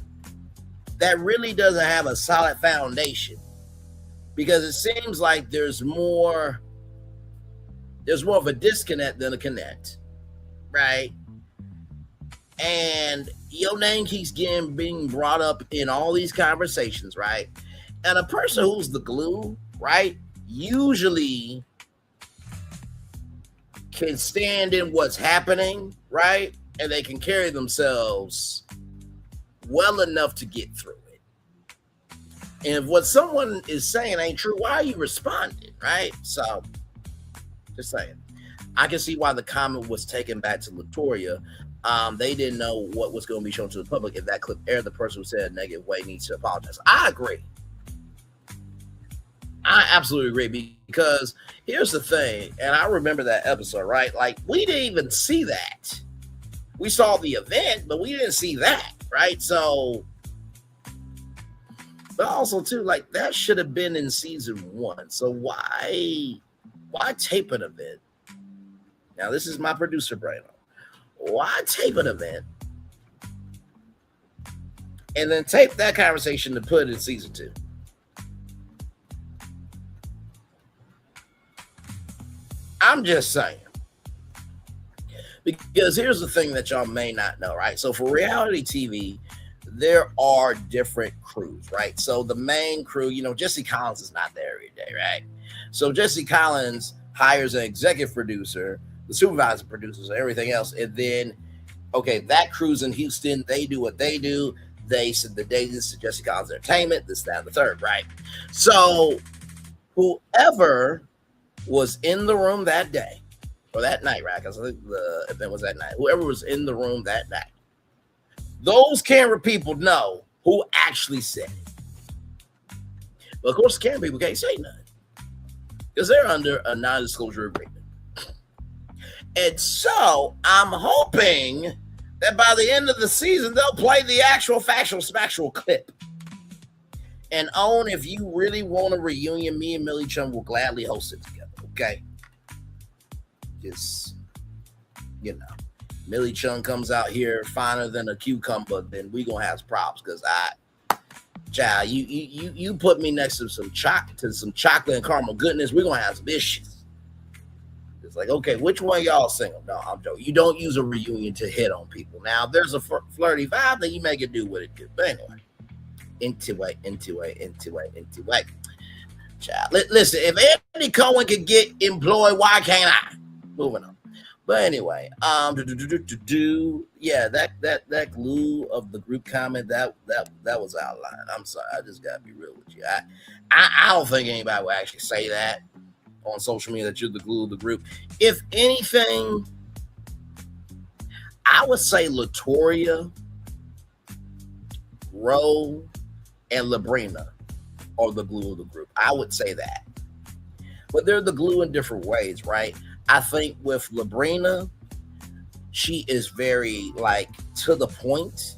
that really doesn't have a solid foundation, because it seems like there's more of a disconnect than a connect, right? And your name keeps being brought up in all these conversations, right? And a person who's the glue, right, usually can stand in what's happening, right? And they can carry themselves well enough to get through it. And if what someone is saying ain't true, why are you responding, right? So, just saying. I can see why the comment was taken back to Latoya. They didn't know what was going to be shown to the public. If that clip aired, the person who said a negative way needs to apologize. I agree. I absolutely agree, because here's the thing, and I remember that episode, right? Like, we didn't even see that. We saw the event, but we didn't see that, right? So, but also too, like, that should have been in season 1. So why tape an event? Now, this is my producer brain. Why tape an event and then tape that conversation to put in season 2? I'm just saying. Because here's the thing that y'all may not know, right? So for reality TV, there are different crews, right? So the main crew, Jesse Collins is not there every day, right? So Jesse Collins hires an executive producer, the supervisor producers, and everything else. And then, okay, that crew's in Houston. They do what they do. They said the day this is Jesse Collins Entertainment, this, that, and the third, right? So whoever was in the room that day, or that night, right? Because I think the event was that night. Whoever was in the room that night, those camera people know who actually said it. But of course, the camera people can't say nothing because they're under a non-disclosure agreement. And so I'm hoping that by the end of the season, they'll play the actual factual clip. And Owen, if you really want a reunion, me and Millie Chung will gladly host it together, okay? Just, Millie Chung comes out here finer than a cucumber, then we gonna have problems, because child, you put me next to some chocolate and caramel goodness, we're gonna have some issues. It's like, okay, which one y'all single? No, I'm joking. You don't use a reunion to hit on people. Now, if there's a flirty vibe, then you make it do what it do. But anyway, into it. Child, listen, if Andy Cohen could get employed, why can't I? Moving on. But anyway, yeah, that glue of the group comment, that was outlined. I'm sorry, I just gotta be real with you. I don't think anybody would actually say that on social media, that you're the glue of the group. If anything, I would say Latoya, Roe, and Labrina are the glue of the group. I would say that. But they're the glue in different ways, right? I think with Labrina, she is very, to the point,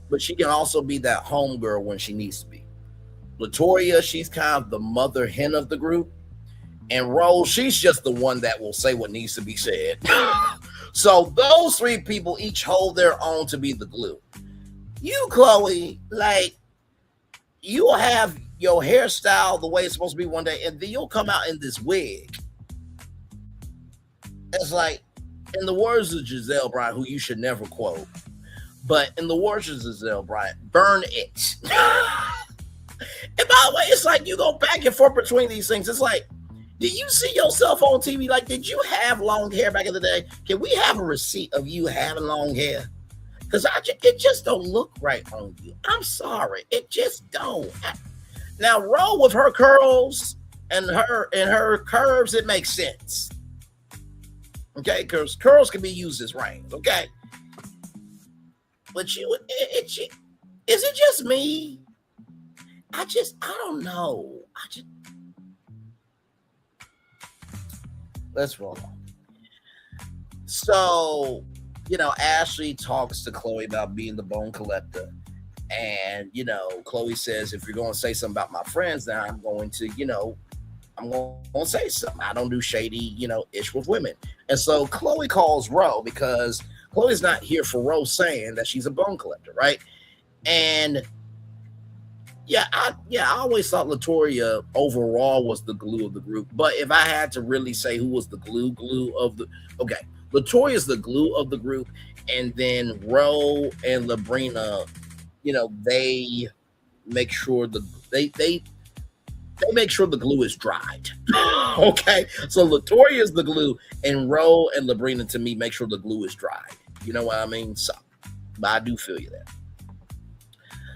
but she can also be that homegirl when she needs to be. Latoya, she's kind of the mother hen of the group. And Rose, she's just the one that will say what needs to be said. So those three people each hold their own to be the glue. You, Chloe, like, you'll have your hairstyle the way it's supposed to be one day, and then you'll come out in this wig. It's like, in the words of Giselle Bryant, who you should never quote, but in the words of Giselle Bryant, burn it. And by the way, it's like you go back and forth between these things. It's like, did you see yourself on TV? Like, did you have long hair back in the day? Can we have a receipt of you having long hair? Because it just don't look right on you. I'm sorry. It just don't. Now, Roe with her curls and her curves, it makes sense. Okay, because curls can be used as reins, okay? But is it just me? I don't know. Let's roll on. So, Ashley talks to Chloe about being the bone collector. And, Chloe says, if you're going to say something about my friends, then I'm going to say something. I don't do shady, ish with women. And so Chloe calls Roe because Chloe's not here for Roe saying that she's a bone collector, right? And I always thought Latoya overall was the glue of the group. But if I had to really say who was the glue of the, okay, Latoya's the glue of the group, and then Roe and Labrina, they make sure they make sure the glue is dried. Okay, so Latoya is the glue, and Roe and Labrina, to me, make sure the glue is dried. You know what I mean? So, but I do feel you there.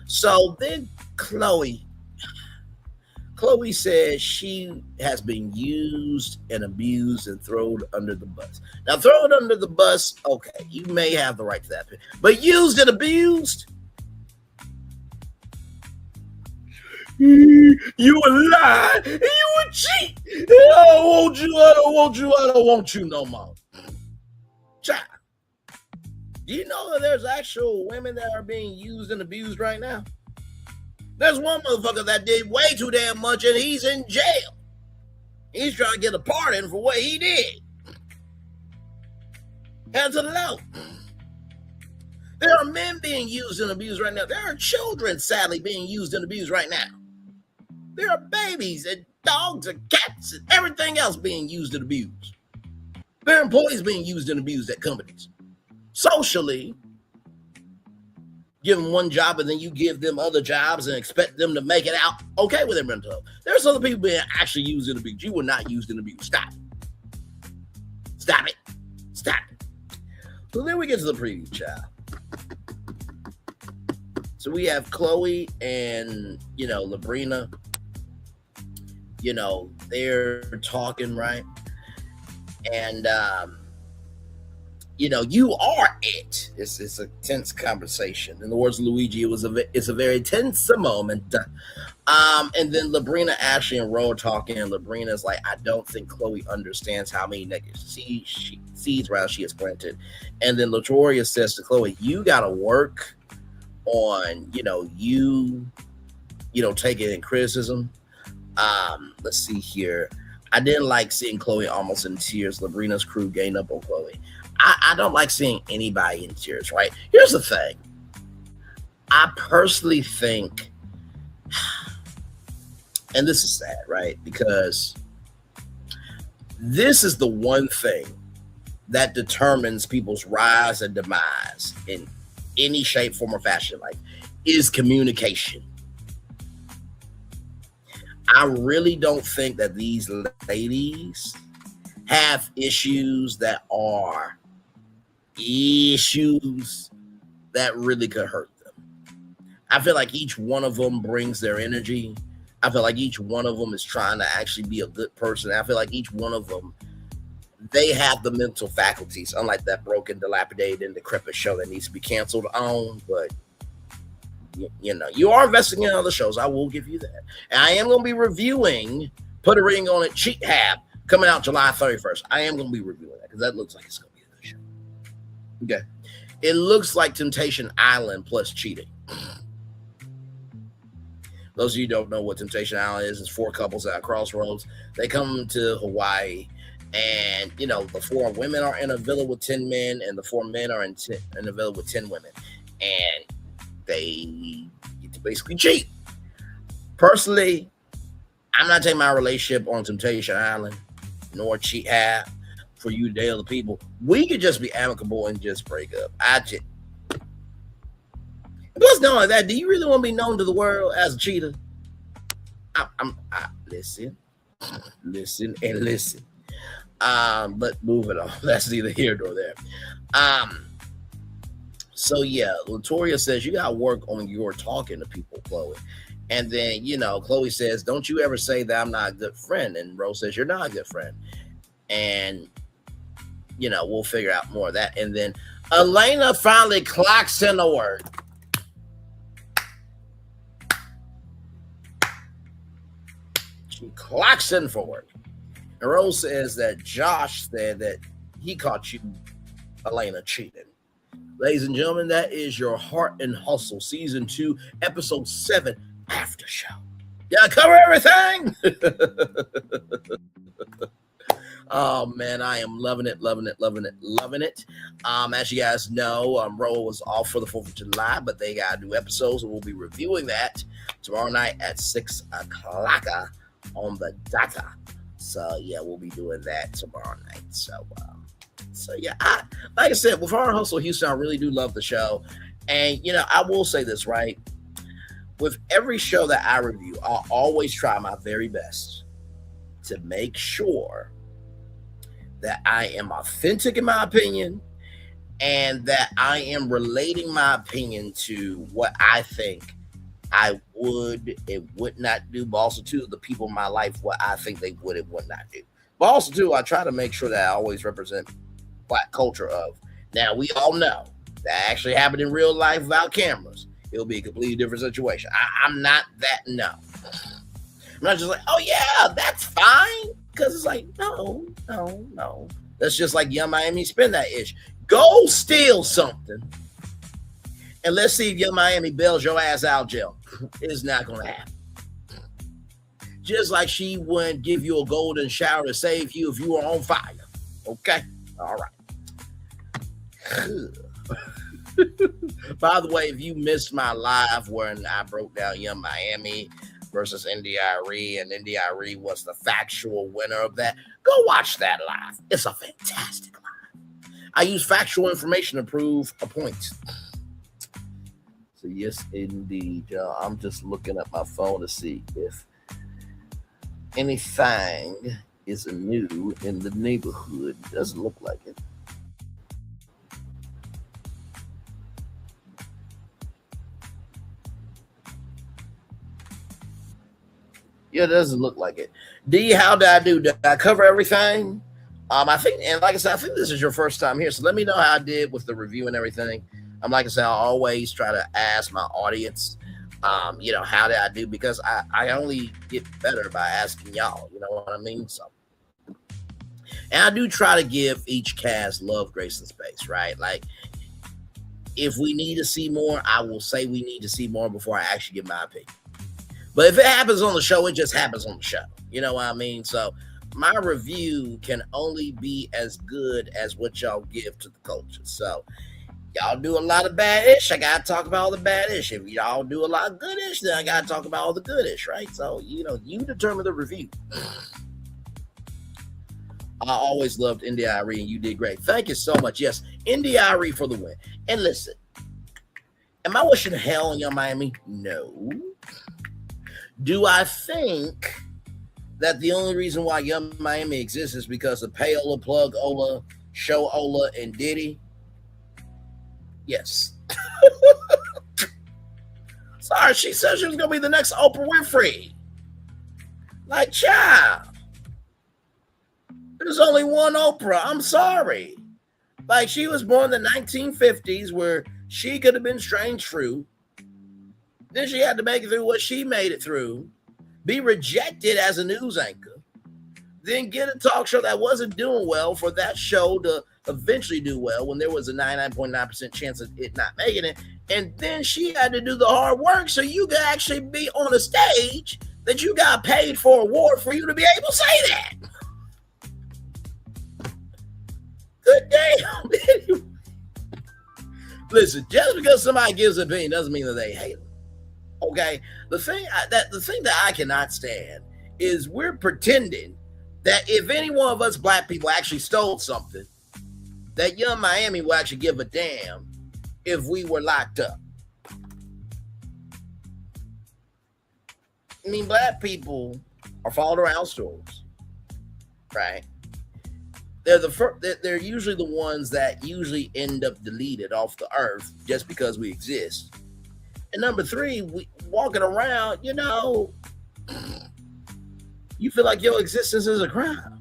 So then Chloe says she has been used and abused and thrown under the bus. Now, thrown under the bus, okay, you may have the right to that, but used and abused, you a lie, and you a cheat. I don't want you no more. Child, do you know that there's actual women that are being used and abused right now? There's one motherfucker that did way too damn much, and he's in jail. He's trying to get a pardon for what he did. Hands to the low. There are men being used and abused right now. There are children, sadly, being used and abused right now. There are babies and dogs and cats and everything else being used and abused. There are employees being used and abused at companies. Socially, give them one job and then you give them other jobs and expect them to make it out okay with their mental health. There's other people being actually used and abused. You were not used and abused. Stop it. So then we get to the preview, child. So we have Chloe and, Labrina. They're talking, right? And, you are it. It's a tense conversation. In the words of Luigi, it's a very tense moment. And then Labrina, Ashley, and Roe are talking, and Labrina's like, I don't think Chloe understands how many negative seeds she has planted. And then Latoya says to Chloe, you got to work on, you taking in criticism. Let's see here. I didn't like seeing Chloe almost in tears. Labrina's crew gained up on Chloe. I don't like seeing anybody in tears, right? Here's the thing. I personally think, and this is sad, right? Because this is the one thing that determines people's rise and demise in any shape, form, or fashion, like, is communication. I really don't think that these ladies have issues that are issues that really could hurt them. I feel like each one of them brings their energy. I feel like each one of them is trying to actually be a good person. I feel like each one of them, they have the mental faculties, unlike that broken, dilapidated, and decrepit show that needs to be canceled on. But you are investing in other shows. I will give you that. And I am going to be reviewing Put a Ring on It, Cheat Hab, coming out July 31st. I am going to be reviewing that because that looks like it's going to be a good show. Okay. It looks like Temptation Island plus cheating. Those of you who don't know what Temptation Island is, it's 4 couples at a crossroads. They come to Hawaii, and the 4 women are in a villa with 10 men, and the 4 men are in a villa with 10 women, and they get to basically cheat. Personally, I'm not taking my relationship on Temptation Island, nor cheat half for you to date other people. We could just be amicable and just break up. Plus, knowing that, do you really want to be known to the world as a cheater? Listen. But moving on. That's neither here nor there. So yeah, Latoria says you gotta work on your talking to people, Chloe. And then Chloe says, "Don't you ever say that I'm not a good friend?" And Rose says, "You're not a good friend." And we'll figure out more of that. And then Elena finally clocks in the word. She clocks in for work. And Rose says that Josh said that he caught you, Elena, cheating. Ladies and gentlemen, that is your Heart and Hustle Season 2, Episode 7 after show. Yeah, cover everything. Oh man, I am loving it. As you guys know, Roe was off for the 4th of July, but they got new episodes, and we'll be reviewing that tomorrow night at 6 o'clock on the data. So yeah, we'll be doing that tomorrow night. So yeah, like I said, with Heart and Hustle Houston, I really do love the show. And I will say this, right? With every show that I review, I'll always try my very best to make sure that I am authentic in my opinion, and that I am relating my opinion to what I think I would and would not do, but also to the people in my life, what I think they would and would not do. But also too, I try to make sure that I always represent Black culture of. Now, we all know that actually happened in real life without cameras. It'll be a completely different situation. I'm not that, no. I'm not just like, oh yeah, that's fine. Because it's like, no. That's just like Young Miami spin that ish. Go steal something, and let's see if Young Miami bails your ass out of jail. It's not going to happen. Just like she wouldn't give you a golden shower to save you if you were on fire. Okay? All right. By the way, if you missed my live when I broke down Young Miami versus NDIRE, and NDIRE was the factual winner of that, go watch that live. It's a fantastic live. I use factual information to prove a point. So yes, indeed, y'all. I'm just looking at my phone to see if anything is new in the neighborhood. Doesn't look like it. Yeah, it doesn't look like it. D, how did I do? Did I cover everything? I think, and like I said, I think this is your first time here, so let me know how I did with the review and everything. Like I said, I always try to ask my audience, how did I do? Because I only get better by asking y'all, you know what I mean? So, and I do try to give each cast love, grace, and space, right? Like, if we need to see more, I will say we need to see more before I actually give my opinion. But if it happens on the show, it just happens on the show. You know what I mean? So my review can only be as good as what y'all give to the culture. So y'all do a lot of bad-ish, I got to talk about all the bad-ish. If y'all do a lot of good-ish, then I got to talk about all the good-ish, right? So, you determine the review. I always loved NDIRE, and you did great. Thank you so much. Yes, NDIRE for the win. And listen, am I wishing hell on Young Miami? No. Do I think that the only reason why Young Miami exists is because of Payola, Plug Ola, Show Ola, and Diddy? Yes. Sorry, she said she was going to be the next Oprah Winfrey. Like, child. There's only one Oprah. I'm sorry. Like, she was born in the 1950s where she could have been strange fruit. Then she had to make it through what she made it through, be rejected as a news anchor, then get a talk show that wasn't doing well for that show to eventually do well when there was a 99.9% chance of it not making it. And then she had to do the hard work so you could actually be on a stage that you got paid for an award for you to be able to say that. Good damn. Listen, just because somebody gives an opinion doesn't mean that they hate them. Okay? The thing that I cannot stand is we're pretending that if any one of us black people actually stole something, that Young Miami will actually give a damn if we were locked up. I mean, black people are followed around stores, right? They're usually the ones that usually end up deleted off the earth just because we exist. And number three, we walking around, you feel like your existence is a crime.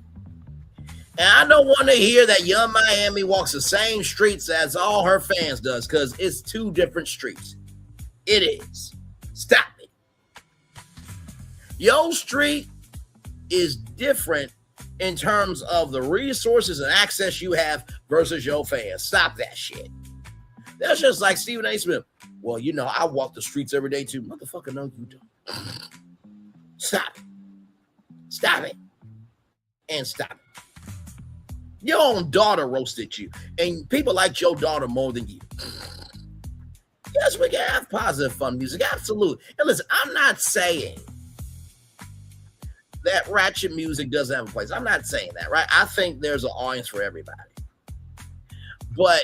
And I don't want to hear that Young Miami walks the same streets as all her fans does, because it's two different streets. It is. Stop it. Your street is different in terms of the resources and access you have versus your fans. Stop that shit. That's just like Stephen A. Smith. Well, I walk the streets every day too. Motherfucker, no, you don't. Stop it. Stop it. And stop it. Your own daughter roasted you, and people like your daughter more than you. Yes, we can have positive, fun music. Absolutely. And listen, I'm not saying that ratchet music doesn't have a place. I'm not saying that, right? I think there's an audience for everybody. But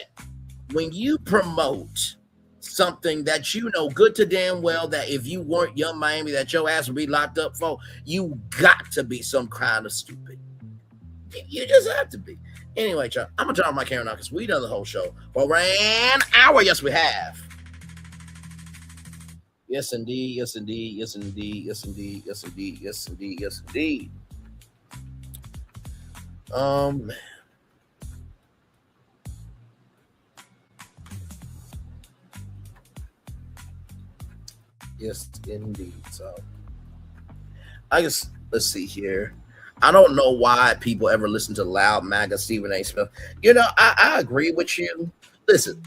when you promote something that you know good to damn well that if you weren't Young Miami, that your ass would be locked up for, you got to be some kind of stupid. You just have to be. Anyway, Chuck, I'm going to turn on my camera now because we done the whole show for an hour. Yes, we have. Yes, indeed. Yes, indeed. Yes, indeed. Yes, indeed. Yes, indeed. Yes, indeed. Yes, indeed. Yes, indeed. So, I guess, let's see here. I don't know why people ever listen to loud MAGA Stephen A. Smith. I agree with you. Listen,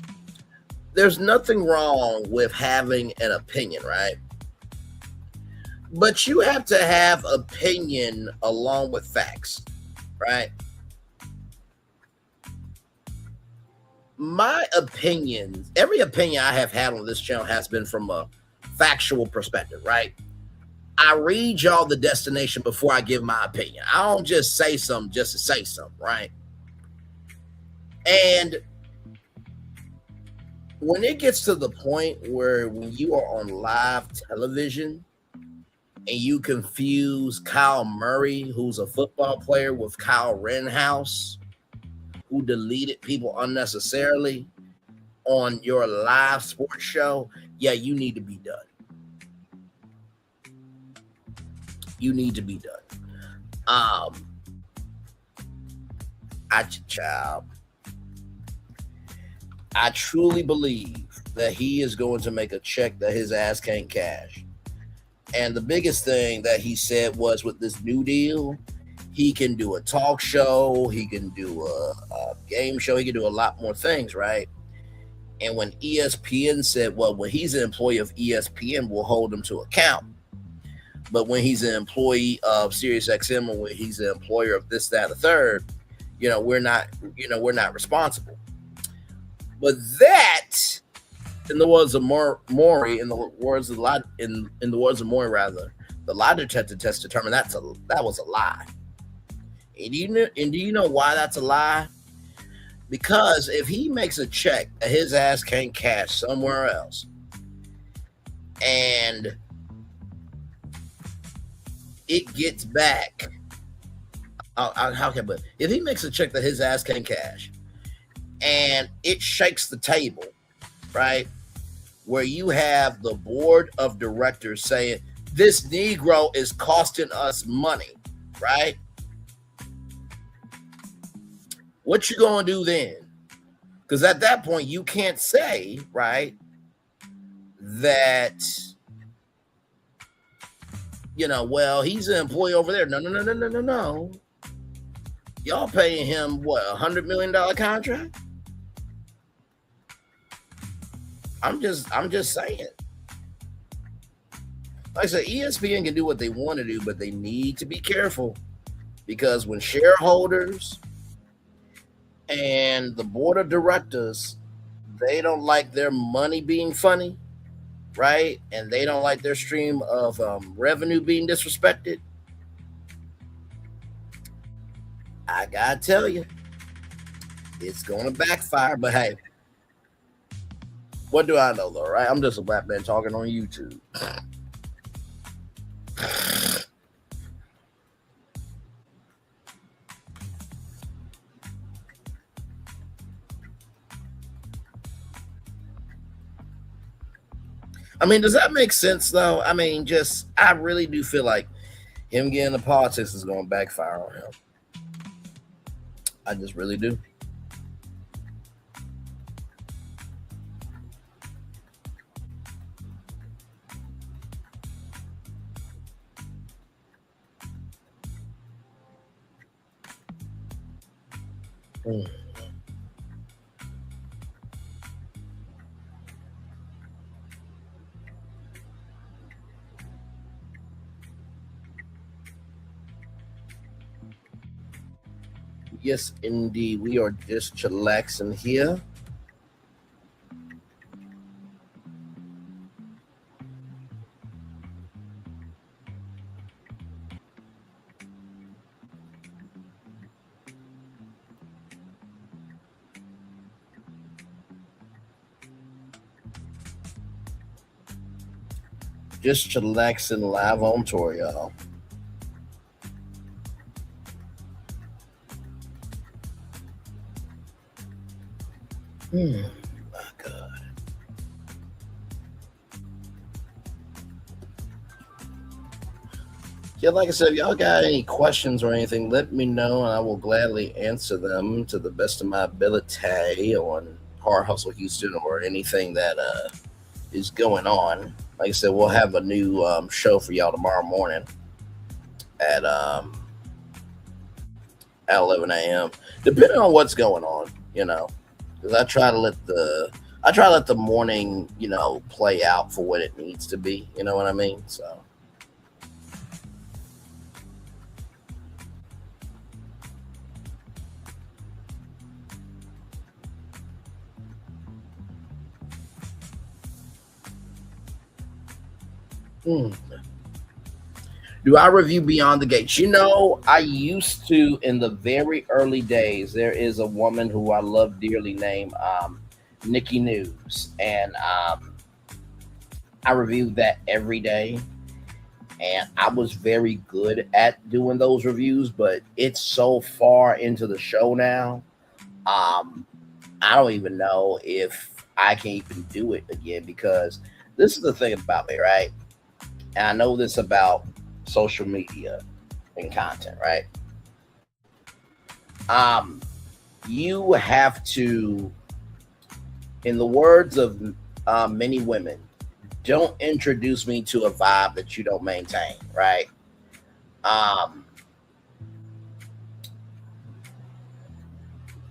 there's nothing wrong with having an opinion, right? But you have to have opinion along with facts, right? My opinion, every opinion I have had on this channel has been from a factual perspective, right? I read y'all the destination before I give my opinion. I don't just say something just to say something, right? And when it gets to the point where when you are on live television and you confuse Kyle Murray, who's a football player, with Kyle Rittenhouse, who deleted people unnecessarily on your live sports show, yeah, you need to be done. You need to be done. I truly believe that he is going to make a check that his ass can't cash. And the biggest thing that he said was, with this new deal, he can do a talk show, he can do a game show, he can do a lot more things, right? And when ESPN said, well, when he's an employee of ESPN, we'll hold him to account. But when he's an employee of SiriusXM, or when he's an employer of this, that, and the third, we're not responsible. But that, in the words of Maury, in the words of Maury, rather, the lie detector test determined that was a lie. And do you know why that's a lie? Because if he makes a check that his ass can't cash somewhere else, and it gets back, but if he makes a check that his ass can't cash, and it shakes the table, right, where you have the board of directors saying, this Negro is costing us money, right? What you gonna do then? Because at that point, you can't say, right, that, well, he's an employee over there. No. Y'all paying him, what, $100 million contract? I'm just saying. Like I said, ESPN can do what they want to do, but they need to be careful because when shareholders and the board of directors they don't like their money being funny, right? And they don't like their stream of revenue being disrespected. I gotta tell you, it's gonna backfire. But hey, what do I know though, right? I'm just a black man talking on YouTube. I mean, does that make sense though? I mean, just I really do feel like him getting into politics is going to backfire on him. I just really do. Mm. Yes, indeed. We are just chillaxing here. Just chillaxing live on tour, y'all. Hmm. My God. Yeah, like I said, if y'all got any questions or anything, let me know and I will gladly answer them to the best of my ability on Hard Hustle Houston or anything that is going on. Like I said, we'll have a new show for y'all tomorrow morning at um, at 11 a.m. Depending on what's going on, because I try to let the morning play out for what it needs to be. You know what I mean? So. Hmm. Do I review Beyond the Gates? I used to in the very early days. There is a woman who I love dearly named Nikki News, and I reviewed that every day. And I was very good at doing those reviews, but it's so far into the show now. Um, I don't even know if I can even do it again because this is the thing about me, right? And I know this about social media and content, right? Um, you have to, in the words of many women, don't introduce me to a vibe that you don't maintain, right? Um,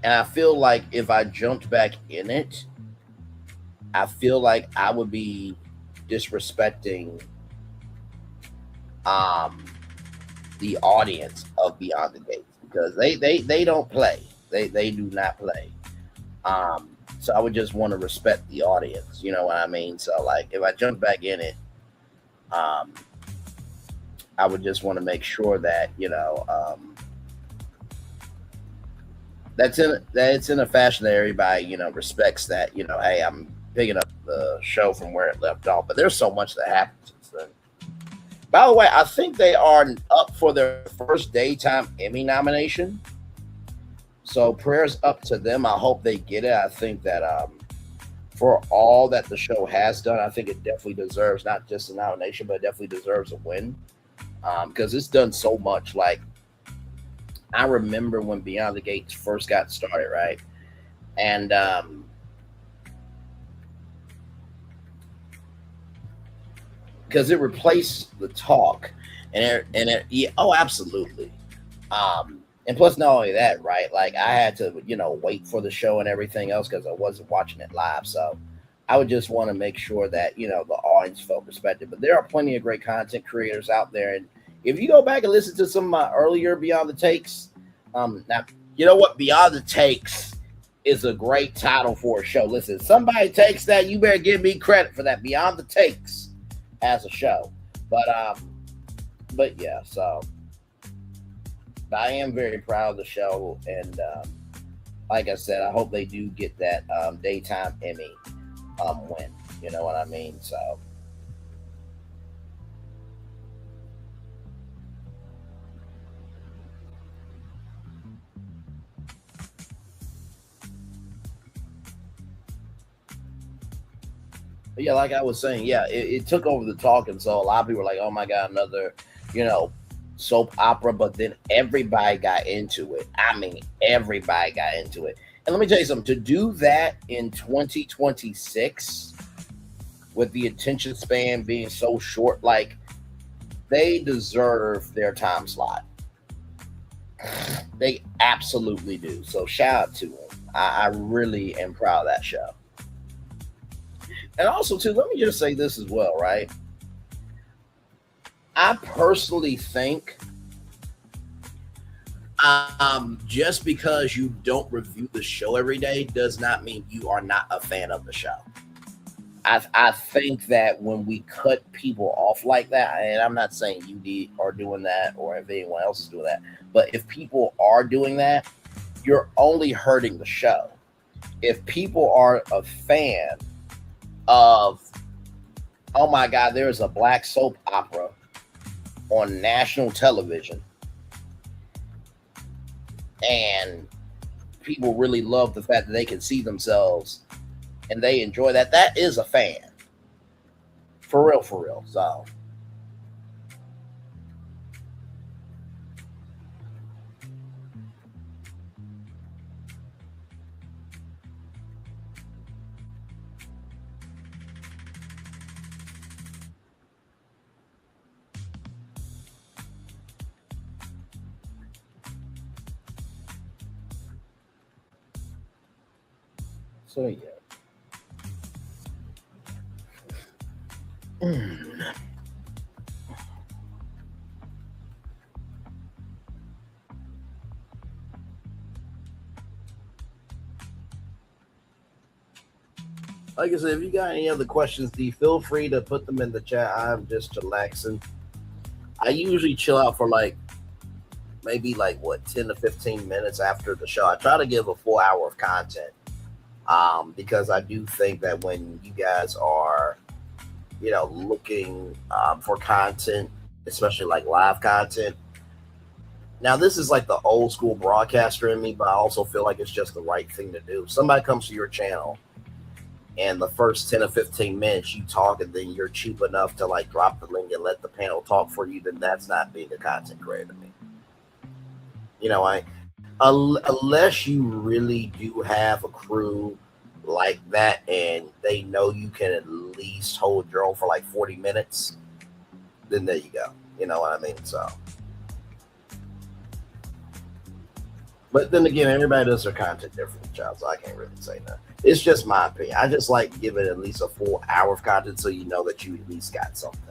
and I feel like if I jumped back in it, I feel like I would be disrespecting um the audience of Beyond the Gates because they don't play. They do not play. So I would just want to respect the audience. You know what I mean? So like if I jump back in it, um, I would just want to make sure that that it's in a fashion that everybody respects that hey, I'm picking up the show from where it left off. But there's so much that happens since then. By the way, I think they are up for their first daytime Emmy nomination. So prayers up to them. I hope they get it. I think that for all that the show has done, I think it definitely deserves not just a nomination, but it definitely deserves a win because it's done so much. Like I remember when Beyond the Gates first got started, right? And because it replaced the talk, yeah, oh, absolutely. And plus, not only that, right? Like I had to, wait for the show and everything else because I wasn't watching it live. So I would just want to make sure that the audience felt respected. But there are plenty of great content creators out there, and if you go back and listen to some of my earlier Beyond the Takes, now you know what Beyond the Takes is a great title for a show. Listen, somebody takes that, you better give me credit for that. Beyond the Takes as a show, but yeah, so but I am very proud of the show, and like I said, I hope they do get that daytime Emmy win. You know what I mean? But yeah, like I was saying, yeah, it took over the talk, and so a lot of people were like, "Oh my god, another you know soap opera." But then everybody got into it. I mean, everybody got into it. And let me tell you something: to do that in 2026, with the attention span being so short, like they deserve their time slot. They absolutely do. So shout out to them. I really am proud of that show. And also, too, let me just say this as well, right? I personally think just because you don't review the show every day does not mean you are not a fan of the show. I think that when we cut people off like that, and I'm not saying are doing that or if anyone else is doing that, but if people are doing that, you're only hurting the show. If people are a fan of, oh my God, there's a black soap opera on national television, and people really love the fact that they can see themselves and they enjoy that, that is a fan. For real, for real. So yeah. Like I said, if you got any other questions, D, feel free to put them in the chat. I'm just chillaxing. I usually chill out for like maybe like what 10 to 15 minutes after the show. I try to give a full hour of content, because I do think that when you guys are looking for content, especially like live content. Now, this is like the old school broadcaster in me, but I also feel like it's just the right thing to do. Somebody comes to your channel, and the first 10 or 15 minutes you talk, and then you're cheap enough to like drop the link and let the panel talk for you, then that's not being a content creator to me. I unless you really do have a crew like that and they know you can at least hold your own for like 40 minutes, then there you go. You know what I mean? So, but then again, everybody does their content differently, child, so I can't really say that. It's just my opinion. I just like to give it at least a full hour of content so you know that you at least got something.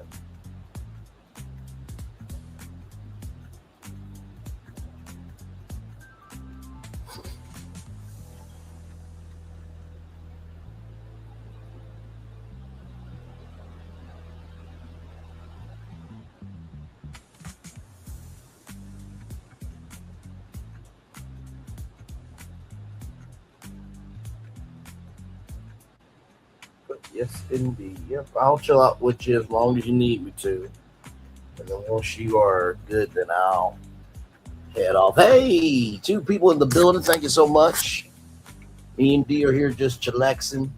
But yes, indeed. Yep, I'll chill out with you as long as you need me to. And then once you are good, then I'll head off. Hey, two people in the building. Thank you so much. Me and D are here just chillaxing.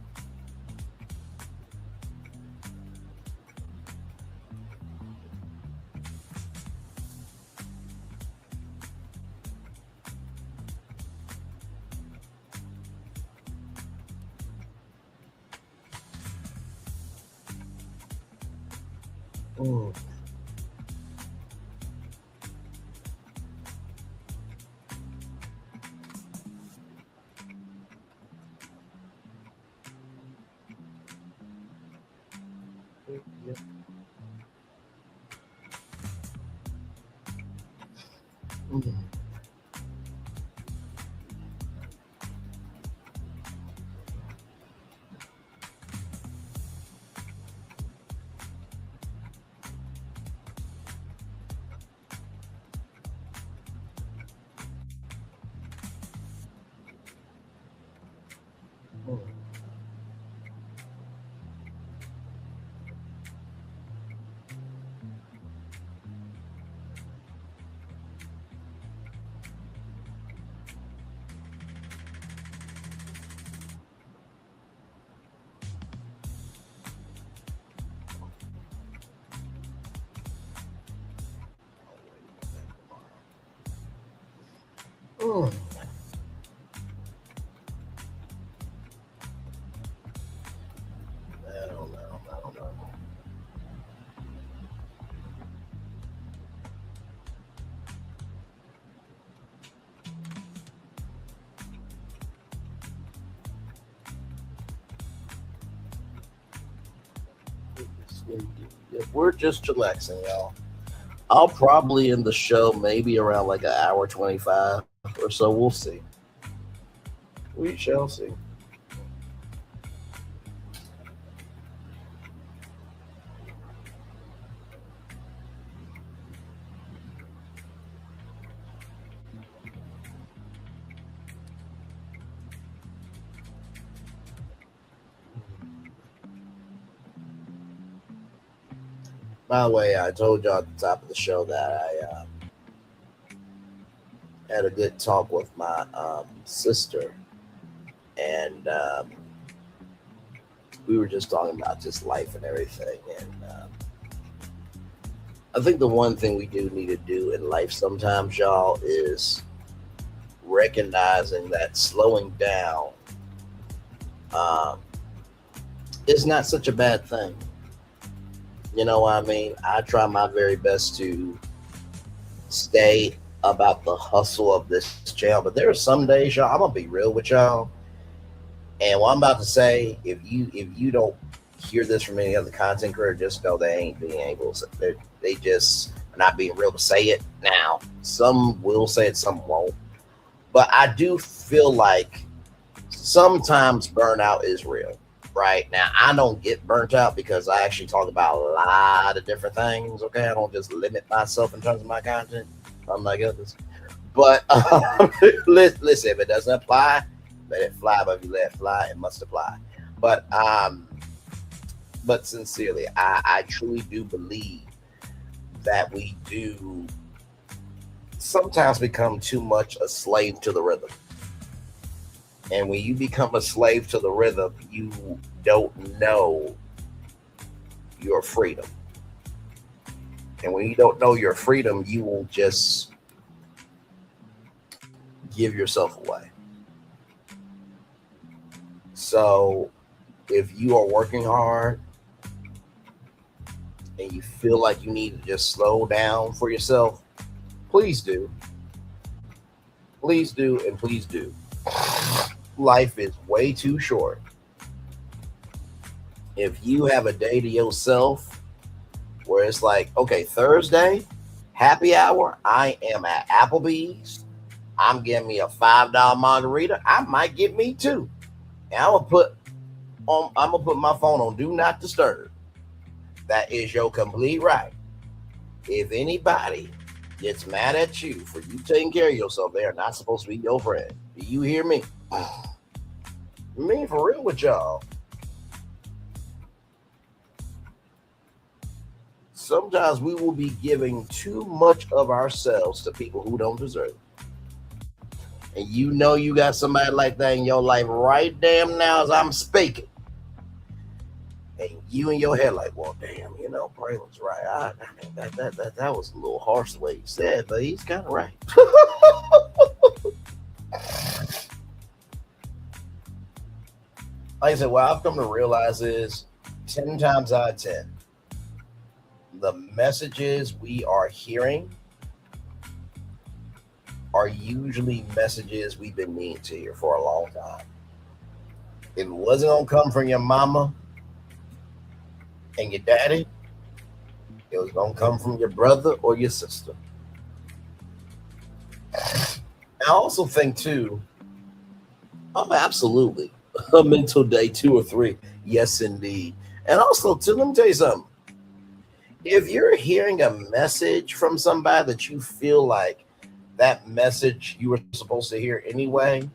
Mm. Mm. I don't know. I don't know. We're just relaxing, y'all. I'll probably end the show maybe around like an hour 25 or so. We'll see. We shall see. By the way, I told y'all at the top of the show that I had a good talk with my sister, and we were just talking about just life and everything. And I think the one thing we do need to do in life sometimes, y'all, is recognizing that slowing down um, is not such a bad thing. You know what I mean? I try my very best to stay about the hustle of this channel, but there are some days, y'all. I'm gonna be real with y'all, and what I'm about to say, if you don't hear this from any other content creator, just know they ain't being able to. They just are not being real to say it. Now, some will say it, some won't. But I do feel like sometimes burnout is real. Right now, I don't get burnt out because I actually talk about a lot of different things. Okay, I don't just limit myself in terms of my content, unlike others. But listen, if it doesn't apply, let it fly. But if you let it fly, it must apply. But but sincerely, I truly do believe that we do sometimes become too much a slave to the rhythm. And when you become a slave to the rhythm, you don't know your freedom. And when you don't know your freedom, you will just give yourself away. So if you are working hard and you feel like you need to just slow down for yourself, please do. Please do, and please do. Life is way too short. If you have a day to yourself where it's like, okay, Thursday, happy hour, I am at Applebee's. I'm getting me a $5 margarita. I might get me two. And I'm gonna put my phone on do not disturb. That is your complete right. If anybody gets mad at you for you taking care of yourself, they are not supposed to be your friend. Do you hear me? Me for real with y'all. Sometimes we will be giving too much of ourselves to people who don't deserve it. And you know you got somebody like that in your life right damn now as I'm speaking. And you in your head like, well, damn, Braylon's right. That was a little harsh the way he said, but he's kind of right. Like I said, what I've come to realize is 10 times out of 10, the messages we are hearing are usually messages we've been needing to hear for a long time. If it wasn't going to come from your mama And your daddy, it was gonna come from your brother or your sister. I also think too, oh, absolutely, a mental day, 2 or 3. Yes, indeed. And also, too, let me tell you something. If you're hearing a message from somebody that you feel like that message you were supposed to hear anyway,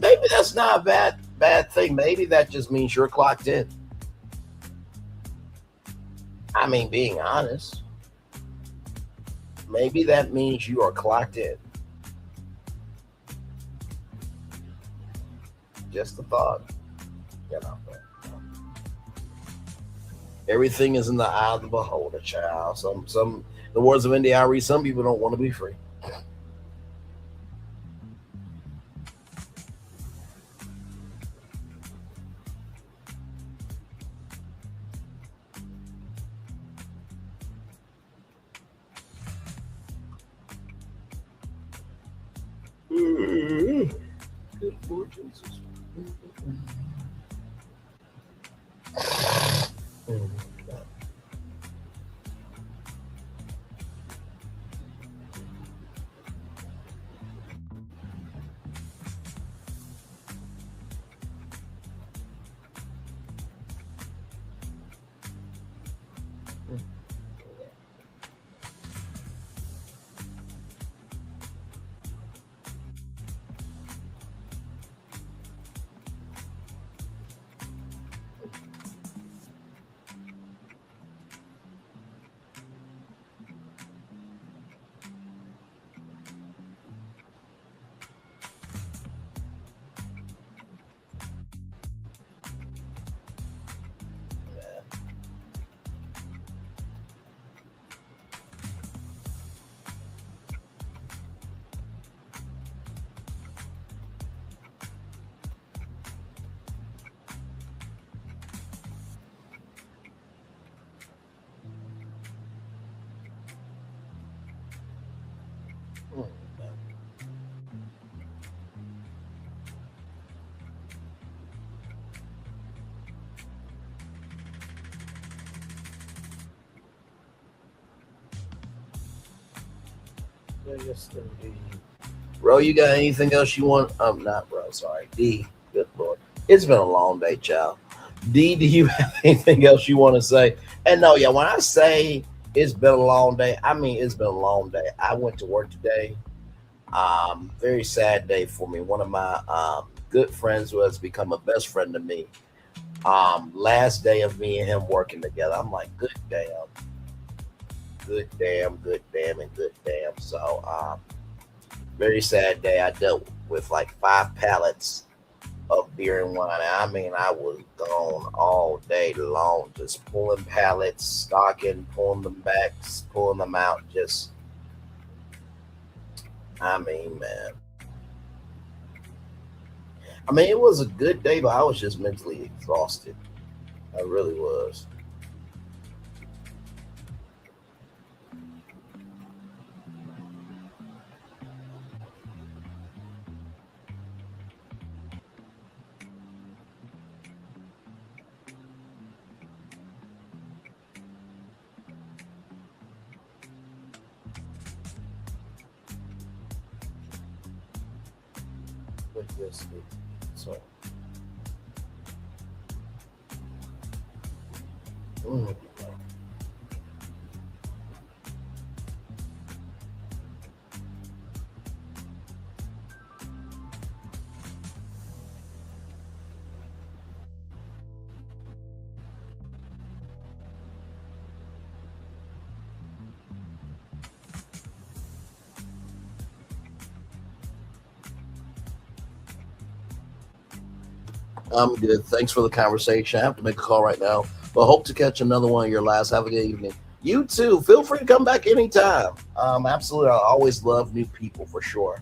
maybe that's not a bad thing. Maybe that just means you're clocked in. I mean, being honest, maybe that means you are clocked in. Just a thought, you know. Everything is in the eye of the beholder, child. Some, in the words of NDIRE, some people don't want to be free. Good fortunes. Yes, indeed. Bro, you got anything else you want? Not bro, sorry. D, good lord. It's been a long day, child. D, do you have anything else you want to say? And no, yeah, when I say it's been a long day, I mean it's been a long day. I went to work today. Very sad day for me. One of my good friends who has become a best friend to me. Last day of me and him working together. I'm like, good damn, and good damn. So very sad day. I dealt with like 5 pallets of beer and wine. I mean, I was gone all day long, just pulling pallets, stocking, pulling them back, pulling them out. Just, I mean, man. I mean, it was a good day, but I was just mentally exhausted. I really was. But yes, so. mm. I'm good. Thanks for the conversation. I have to make a call right now, but hope to catch another one of your last. Have a good evening. You too. Feel free to come back anytime. Absolutely. I always love new people for sure.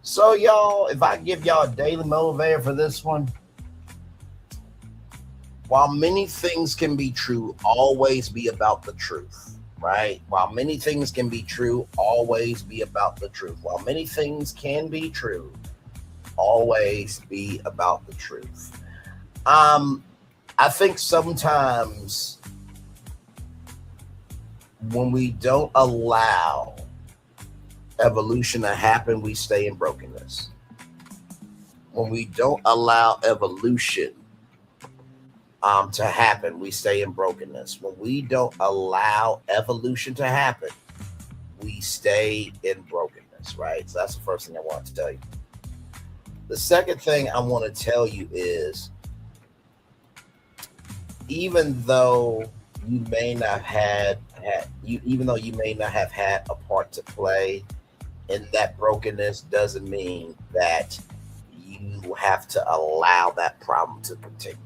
So, y'all, if I give y'all a daily motivator for this one, while many things can be true, always be about the truth, right? While many things can be true, always be about the truth. While many things can be true, always be about the truth. Um, I think sometimes When we don't allow evolution to happen, we stay in brokenness. When we don't allow evolution to happen, we stay in brokenness. When we don't allow evolution to happen, we stay in brokenness, right? So that's the first thing I want to tell you. The second thing I want to tell you is, even though you may not even though you may not have had a part to play in that brokenness, doesn't mean that you have to allow that problem to continue.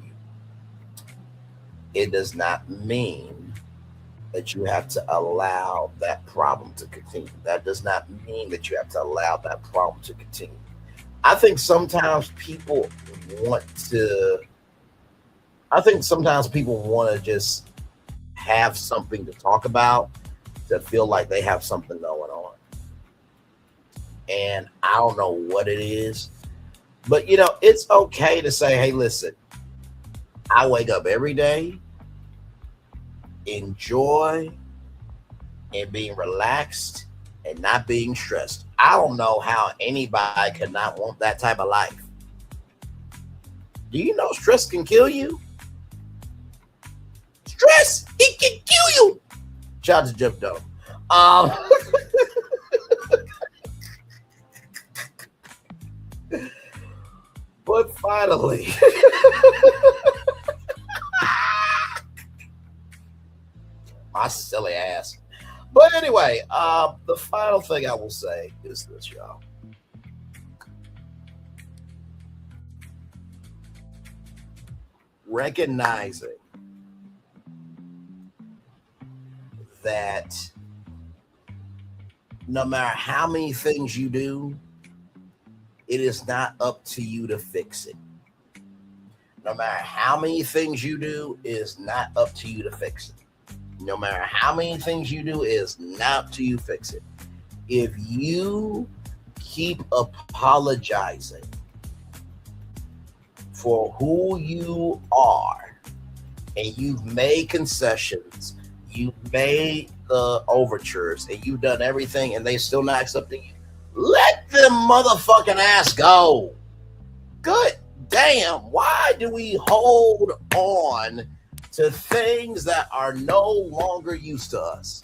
It does not mean that you have to allow that problem to continue. That does not mean that you have to allow that problem to continue. I think sometimes people want to, I think sometimes people want to just have something to talk about, to feel like they have something going on. And I don't know what it is, but it's okay to say, hey, listen, I wake up every day, enjoy and being relaxed and not being stressed. I don't know how anybody could not want that type of life. Do you know stress can kill you? Stress, it can kill you. Shout out to Jeff Doe. But finally, my silly ass. But anyway, the final thing I will say is this, y'all. Recognizing that no matter how many things you do, it is not up to you to fix it. No matter how many things you do, it is not up to you to fix it. No matter how many things you do, it is not up to you to fix it. If you keep apologizing for who you are, and you've made concessions, you've made the overtures, and you've done everything, and they still not accepting you, let them motherfucking ass go. Good damn. Why do we hold on to things that are no longer used to us?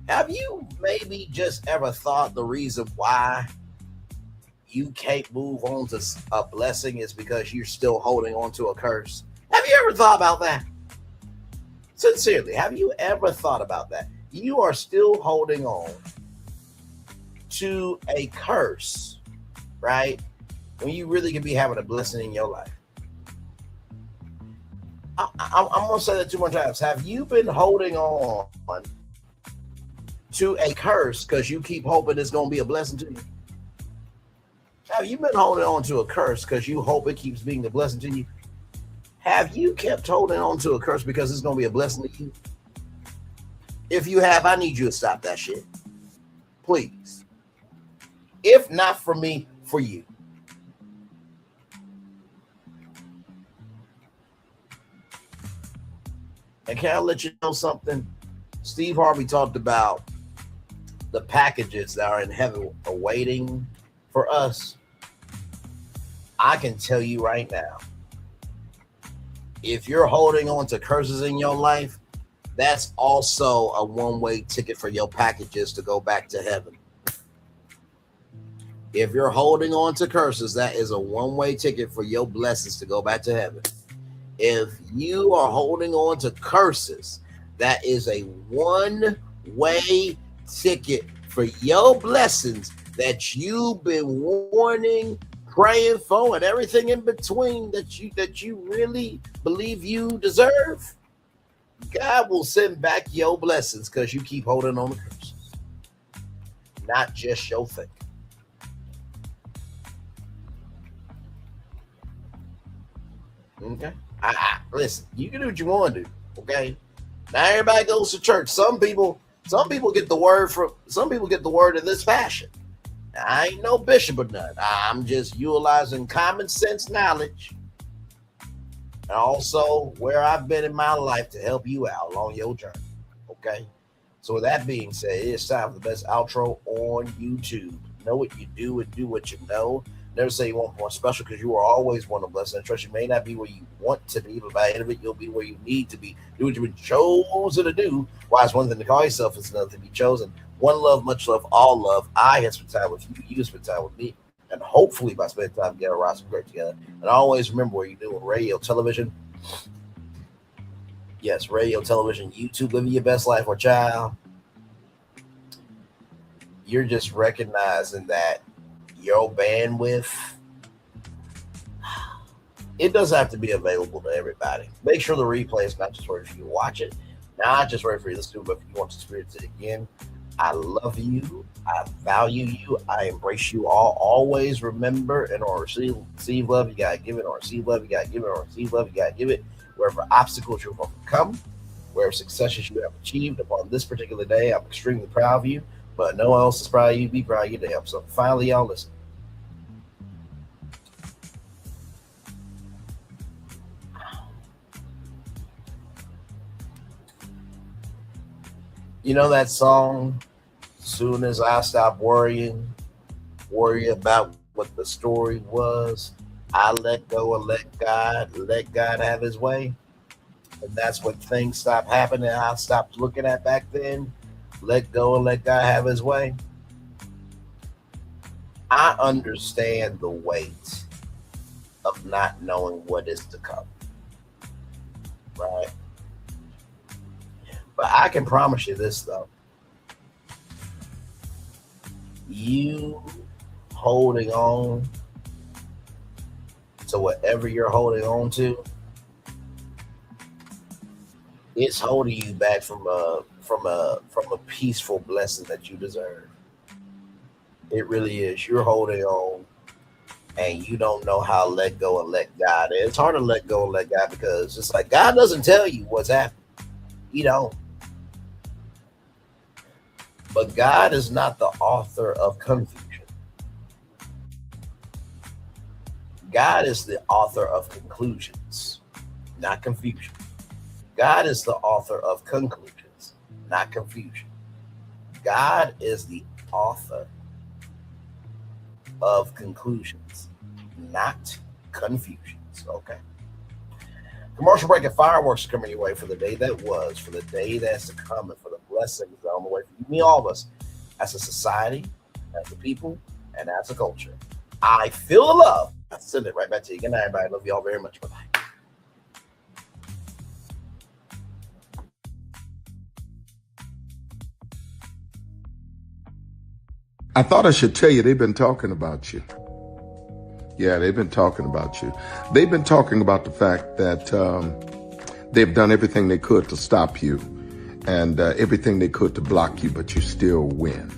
Have you maybe just ever thought the reason why you can't move on to a blessing is because you're still holding on to a curse? Have you ever thought about that? Sincerely, have you ever thought about that? You are still holding on to a curse, right? When you really could be having a blessing in your life. I'm going to say that 2 more times. Have you been holding on to a curse because you keep hoping it's going to be a blessing to you? Have you been holding on to a curse because you hope it keeps being a blessing to you? Have you kept holding on to a curse because it's going to be a blessing to you? If you have, I need you to stop that shit. Please. If not for me, for you. And can I let you know something? Steve Harvey talked about the packages that are in heaven awaiting for us. I can tell you right now, if you're holding on to curses in your life, that's also a one-way ticket for your packages to go back to heaven. If you're holding on to curses, that is a one-way ticket for your blessings to go back to heaven. If you are holding on to curses, that is a one-way ticket for your blessings that you've been warning, praying for, and everything in between that you really believe you deserve. God will send back your blessings because you keep holding on to curses, not just your thing. Okay. Listen, you can do what you want to do. Okay. Now everybody goes to church. Some people get the word in this fashion. I ain't no bishop or none. I'm just utilizing common sense knowledge and also where I've been in my life to help you out along your journey. Okay. So with that being said, it is time for the best outro on YouTube. Know what you do and do what you know. Never say you want more special, because you are always one of blessed. And trust, you may not be where you want to be, but by the end of it, you'll be where you need to be. Do what you've been chosen to do. Why, it's one thing to call yourself, it's another to be chosen. One love, much love, all love. I have spent time with you. You spend time with me. And hopefully by spending time together, we'll some great together. And always remember what you do in radio, television. Yes, radio, television, YouTube, living your best life, or child. You're just recognizing that your bandwidth, it doesn't have to be available to everybody. Make sure the replay is not just ready for you to watch it, not just ready for you to listen to it, but if you want to experience it again. I love you. I value you. I embrace you all. Always remember, in order to receive love, you got to give it. Or receive love, you got to give it. Or receive love, you got to give it. Wherever obstacles you've overcome, wherever successes you have achieved upon this particular day, I'm extremely proud of you. But no one else is proud of you. Be proud of you to help. So finally, y'all listen. You know that song, soon as I stop worry about what the story was, I let go and let God have his way. And that's when things stop happening. I stopped looking at back then. Let go and let God have his way. I understand the weight of not knowing what is to come. Right? But I can promise you this, though. You holding on to whatever you're holding on to, it's holding you back from a peaceful blessing that you deserve. It really is. You're holding on, and you don't know how to let go and let God. It's hard to let go and let God, because it's like God doesn't tell you what's happening. He don't. But God is not the author of confusion. God is the author of conclusions, not confusion. God is the author of conclusions, not confusion. God is the author of conclusions, not confusions. Okay. Commercial break and fireworks coming your way for the day that was, for the day that's to come, and for the blessings that are on the way for you, me, all of us, as a society, as a people, and as a culture. I feel the love. I send it right back to you. Good night, everybody. Love you all very much. Bye-bye. I thought I should tell you, they've been talking about you. Yeah, they've been talking about you. They've been talking about the fact that they've done everything they could to stop you, and everything they could to block you, but you still win.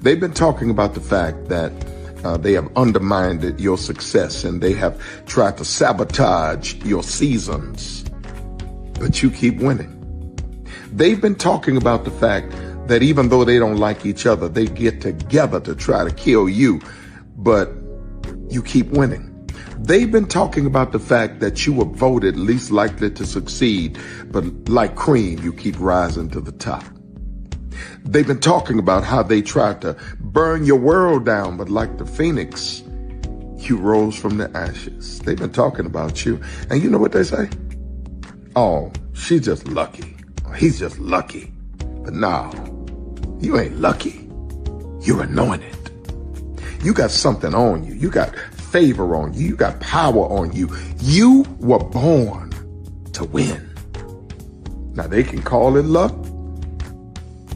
They've been talking about the fact that they have undermined your success, and they have tried to sabotage your seasons, but you keep winning. They've been talking about the fact that even though they don't like each other, they get together to try to kill you, but you keep winning. They've been talking about the fact that you were voted least likely to succeed, but like cream, you keep rising to the top. They've been talking about how they tried to burn your world down, but like the phoenix, you rose from the ashes. They've been talking about you. And you know what they say? Oh, she's just lucky. He's just lucky. But no, you ain't lucky. You're anointed. You got something on you. You got favor on you. You got power on you. You were born to win. Now, they can call it luck,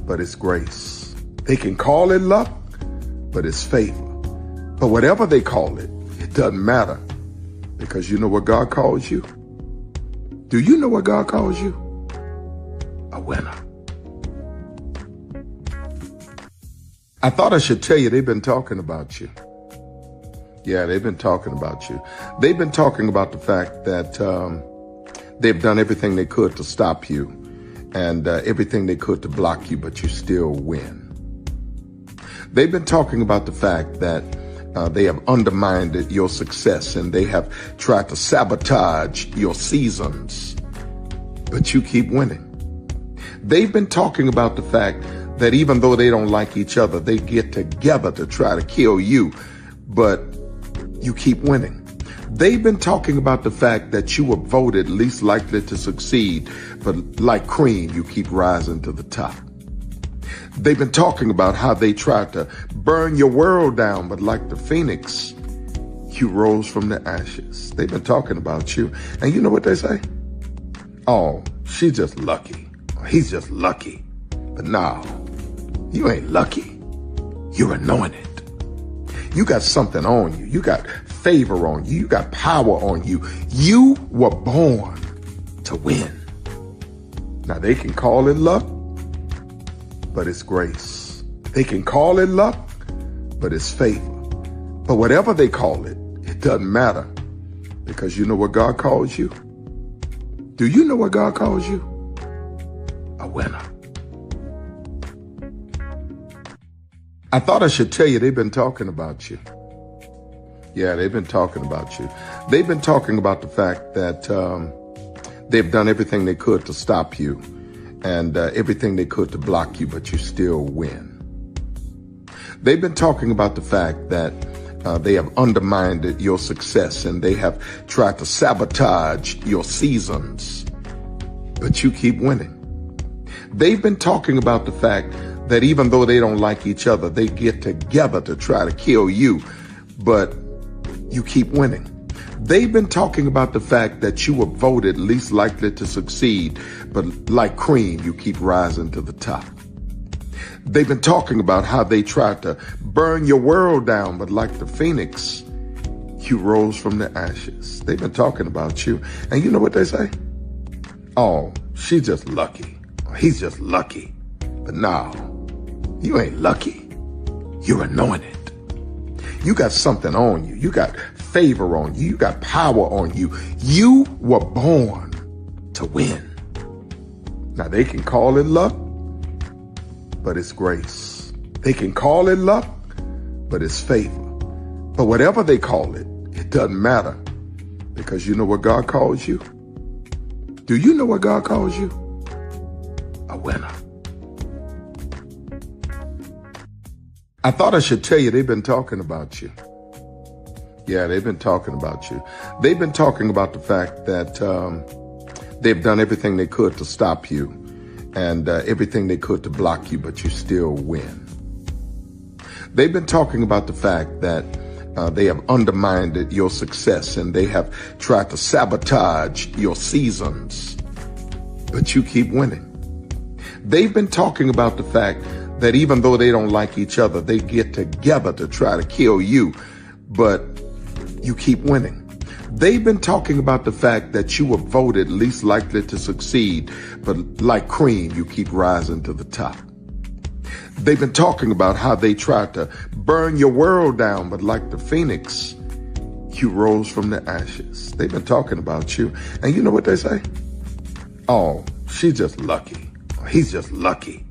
but it's grace. They can call it luck, but it's favor. But whatever they call it, it doesn't matter, because you know what God calls you? Do you know what God calls you? A winner. I thought I should tell you, they've been talking about you. Yeah, they've been talking about you. They've been talking about the fact that they've done everything they could to stop you, and everything they could to block you, but you still win. They've been talking about the fact that they have undermined your success, and they have tried to sabotage your seasons, but you keep winning. They've been talking about the fact that even though they don't like each other, they get together to try to kill you, but you keep winning. They've been talking about the fact that you were voted least likely to succeed, but like cream, you keep rising to the top. They've been talking about how they tried to burn your world down, but like the phoenix, you rose from the ashes. They've been talking about you. And you know what they say? Oh, she's just lucky. He's just lucky. But no, you ain't lucky. You're anointed. You got something on you. You got favor on you. You got power on you. You were born to win. Now they can call it luck, but it's grace. They can call it luck, but it's favor. But whatever they call it, it doesn't matter, because you know what God calls you? Do you know what God calls you? A winner. I thought I should tell you, they've been talking about you. Yeah, they've been talking about you. They've been talking about the fact that they've done everything they could to stop you and everything they could to block you, but you still win. They've been talking about the fact that they have undermined your success and they have tried to sabotage your seasons, but you keep winning. They've been talking about the fact that even though they don't like each other, they get together to try to kill you, but you keep winning. They've been talking about the fact that you were voted least likely to succeed, but like cream, you keep rising to the top. They've been talking about how they tried to burn your world down, but like the phoenix, you rose from the ashes. They've been talking about you. And you know what they say? Oh, she's just lucky. He's just lucky. But no, you ain't lucky. You're anointed. You got something on you. You got favor on you. You got power on you. You were born to win. Now they can call it luck, but it's grace. They can call it luck, but it's favor. But whatever they call it, it doesn't matter, because you know what God calls you? Do you know what God calls you? A winner. I thought I should tell you, they've been talking about you. Yeah, they've been talking about you. They've been talking about the fact that they've done everything they could to stop you and everything they could to block you, but you still win. They've been talking about the fact that they have undermined your success and they have tried to sabotage your seasons, but you keep winning. They've been talking about the fact that even though they don't like each other, they get together to try to kill you, but you keep winning. They've been talking about the fact that you were voted least likely to succeed, but like cream, you keep rising to the top. They've been talking about how they tried to burn your world down, but like the phoenix, you rose from the ashes. They've been talking about you. And you know what they say? Oh, she's just lucky. He's just lucky.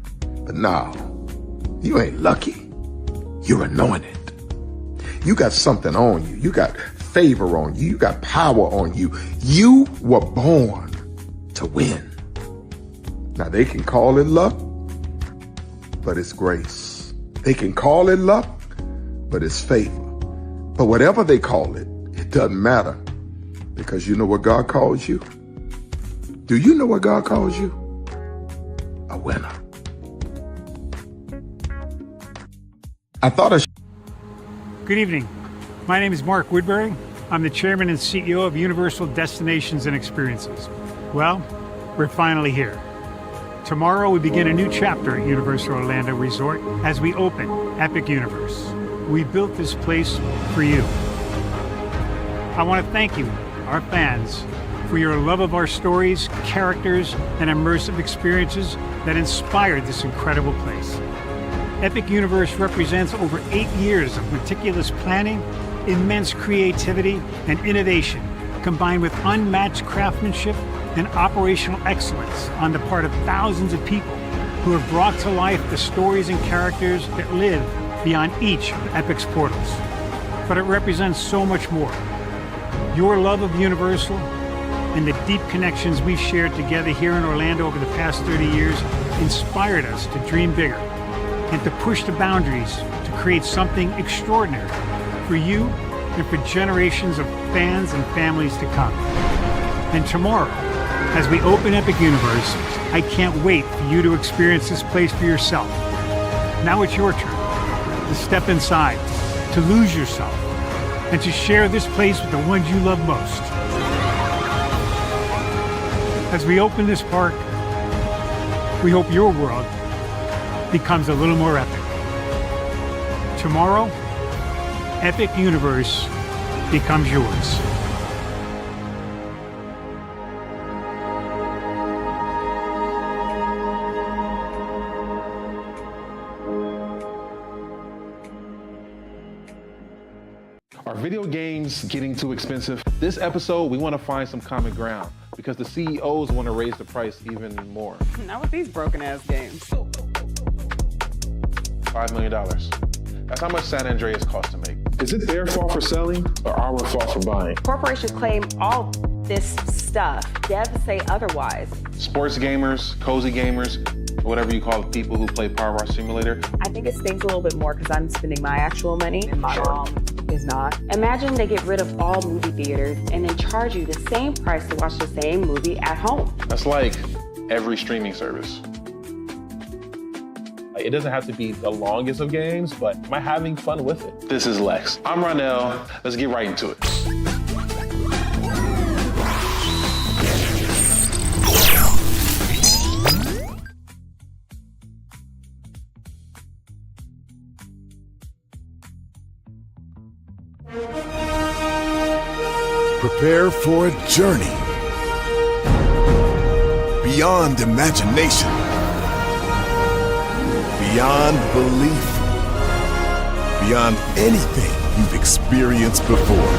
But no, you ain't lucky. You're anointed. You got something on you. You got favor on you. You got power on you. You were born to win. Now they can call it luck, but it's grace. They can call it luck, but it's favor. But whatever they call it, it doesn't matter, because you know what God calls you? Do you know what God calls you? A winner. I thought Good evening. My name is Mark Woodbury. I'm the chairman and CEO of Universal Destinations and Experiences. Well, we're finally here. Tomorrow we begin a new chapter at Universal Orlando Resort as we open Epic Universe. We built this place for you. I want to thank you, our fans, for your love of our stories, characters, and immersive experiences that inspired this incredible place. Epic Universe represents over 8 years of meticulous planning, immense creativity, and innovation, combined with unmatched craftsmanship and operational excellence on the part of thousands of people who have brought to life the stories and characters that live beyond each of Epic's portals. But it represents so much more. Your love of Universal, and the deep connections we've shared together here in Orlando over the past 30 years inspired us to dream bigger and to push the boundaries to create something extraordinary for you and for generations of fans and families to come. And tomorrow, as we open Epic Universe, I can't wait for you to experience this place for yourself. Now it's your turn to step inside, to lose yourself, and to share this place with the ones you love most. As we open this park, we hope your world becomes a little more epic. Tomorrow, Epic Universe becomes yours. Are video games getting too expensive? This episode, we want to find some common ground because the CEOs want to raise the price even more. Not with these broken ass games. $5 million. That's how much San Andreas costs to make. Is it their fault for selling or our fault for buying? Corporations claim all this stuff. Devs say otherwise. Sports gamers, cozy gamers, whatever you call the people who play Power Wash Simulator. I think it stings a little bit more because I'm spending my actual money and my mom is not. Imagine they get rid of all movie theaters and then charge you the same price to watch the same movie at home. That's like every streaming service. It doesn't have to be the longest of games, but am I having fun with it? This is Lex. I'm Ronell. Let's get right into it. Prepare for a journey beyond imagination, beyond belief, beyond anything you've experienced before.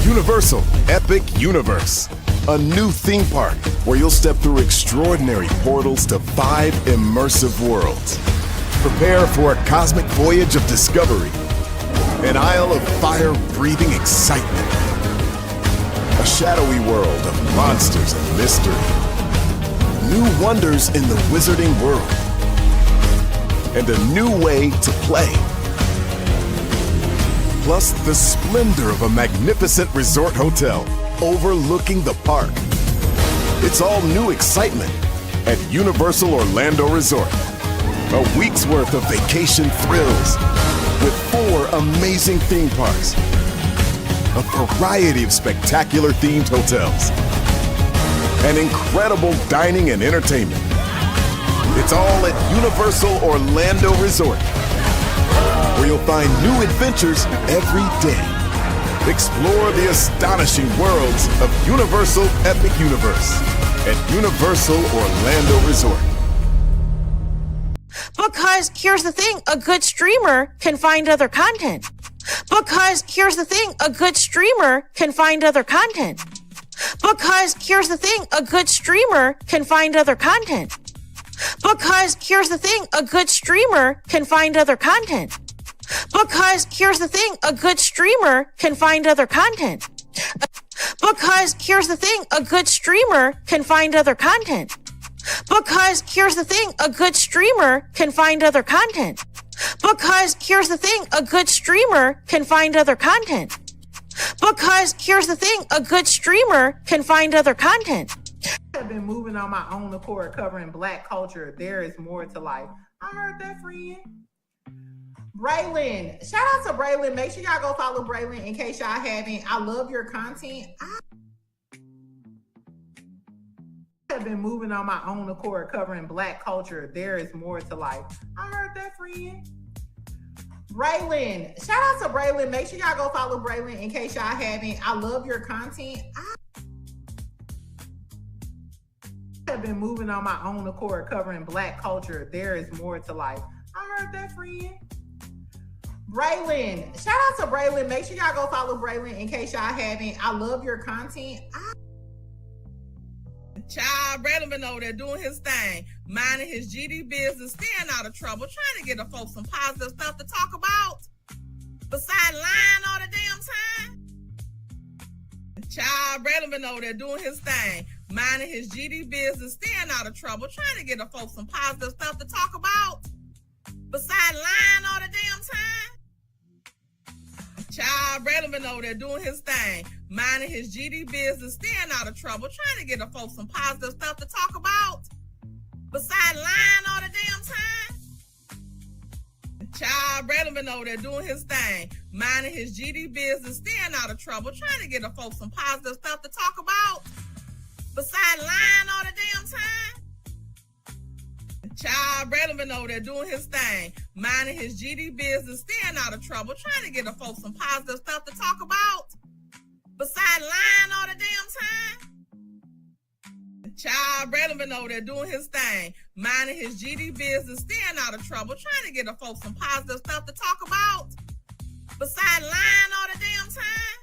Universal Epic Universe, a new theme park where you'll step through extraordinary portals to 5 immersive worlds. Prepare for a cosmic voyage of discovery, an isle of fire-breathing excitement, a shadowy world of monsters and mystery, new wonders in the wizarding world, and a new way to play. Plus the splendor of a magnificent resort hotel overlooking the park. It's all new excitement at Universal Orlando Resort. A week's worth of vacation thrills with 4 amazing theme parks, a variety of spectacular themed hotels, and incredible dining and entertainment. It's all at Universal Orlando Resort, where you'll find new adventures every day. Explore the astonishing worlds of Universal Epic Universe at Universal Orlando Resort. Because here's the thing, a good streamer can find other content. Because here's the thing, a good streamer can find other content. Because here's the thing, a good streamer can find other content. Because here's the thing, a good streamer can find other content. Because here's the thing, a good streamer can find other content. Because here's the thing, a good streamer can find other content. Because here's the thing, a good streamer can find other content. Because here's the thing, a good streamer can find other content. Because here's the thing, a good streamer can find other content. I've been moving on my own accord, covering Black culture. There is more to life. I heard that, friend. Braylon, shout out to Braylon. Make sure y'all go follow Braylon in case y'all haven't. I love your content. I have been moving on my own accord, covering Black culture. There is more to life. I heard that, friend. Braylon, shout out to Braylon. Make sure y'all go follow Braylon in case y'all haven't. I love your content. I have been moving on my own accord, covering Black culture. There is more to life. I heard that, friend. Braylon, shout out to Braylon. Make sure y'all go follow Braylon in case y'all haven't. I love your content. Child, Braylon been over there doing his thing, minding his GD business, staying out of trouble, trying to get the folks some positive stuff to talk about, besides lying all the damn time. Child relevant over there doing his thing, minding his GD business, staying out of trouble, trying to get the folks some positive stuff to talk about. Besides lying all the damn time. Child relevant over there doing his thing, minding his GD business, staying out of trouble, trying to get the folks some positive stuff to talk about. Besides lying all the damn time. Child relevant over there doing his thing, minding his GD business, staying out of trouble, trying to get the folks some positive stuff to talk about. Besides lying all the damn time. Child relevant over there doing his thing, minding his GD business, staying out of trouble, trying to get the folks some positive stuff to talk about. Besides lying all the damn time. Child relevant over there doing his thing, minding his GD business, staying out of trouble, trying to get the folks some positive stuff to talk about. Besides lying all the damn time.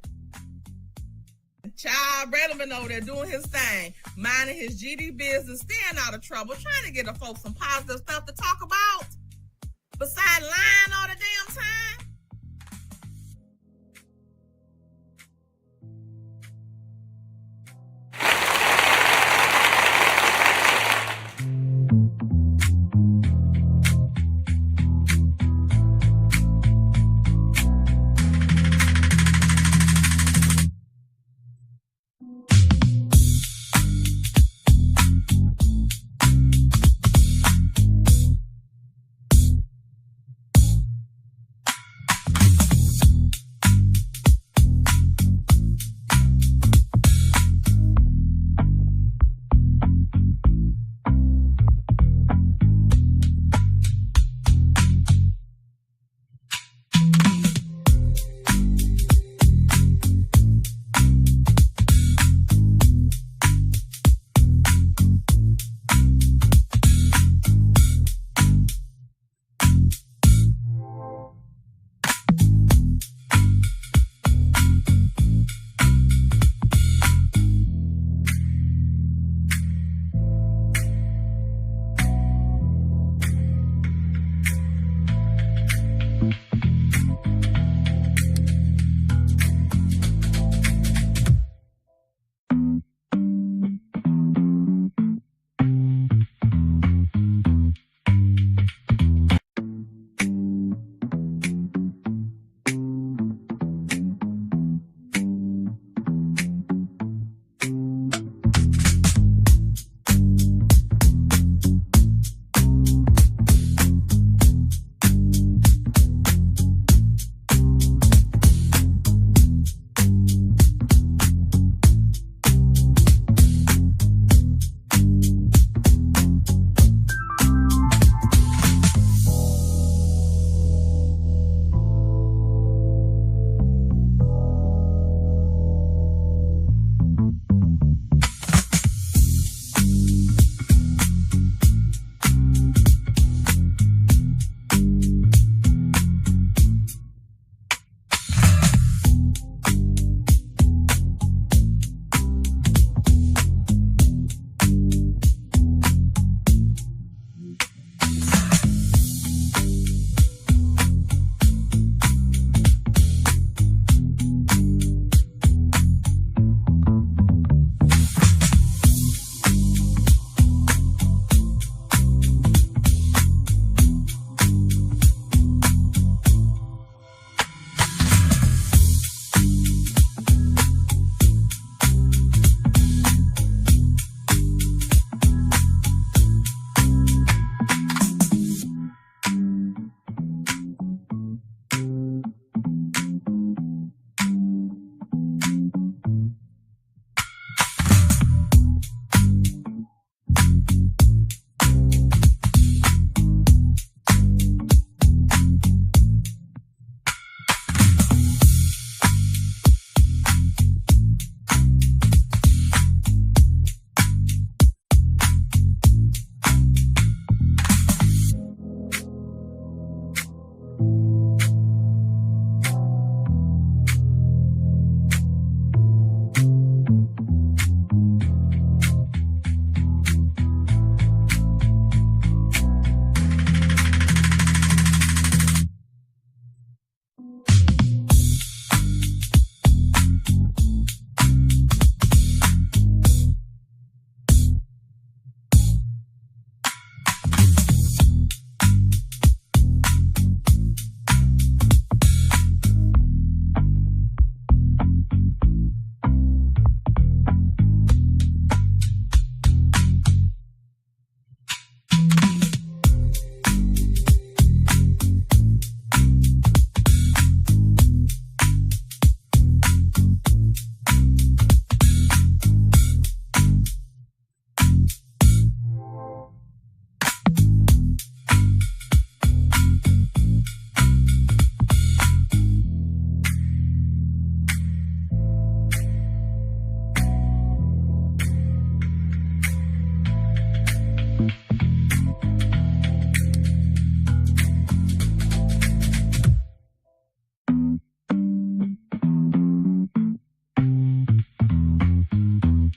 Child relevant over there doing his thing, minding his GD business, staying out of trouble, trying to get the folks some positive stuff to talk about. Besides lying all the damn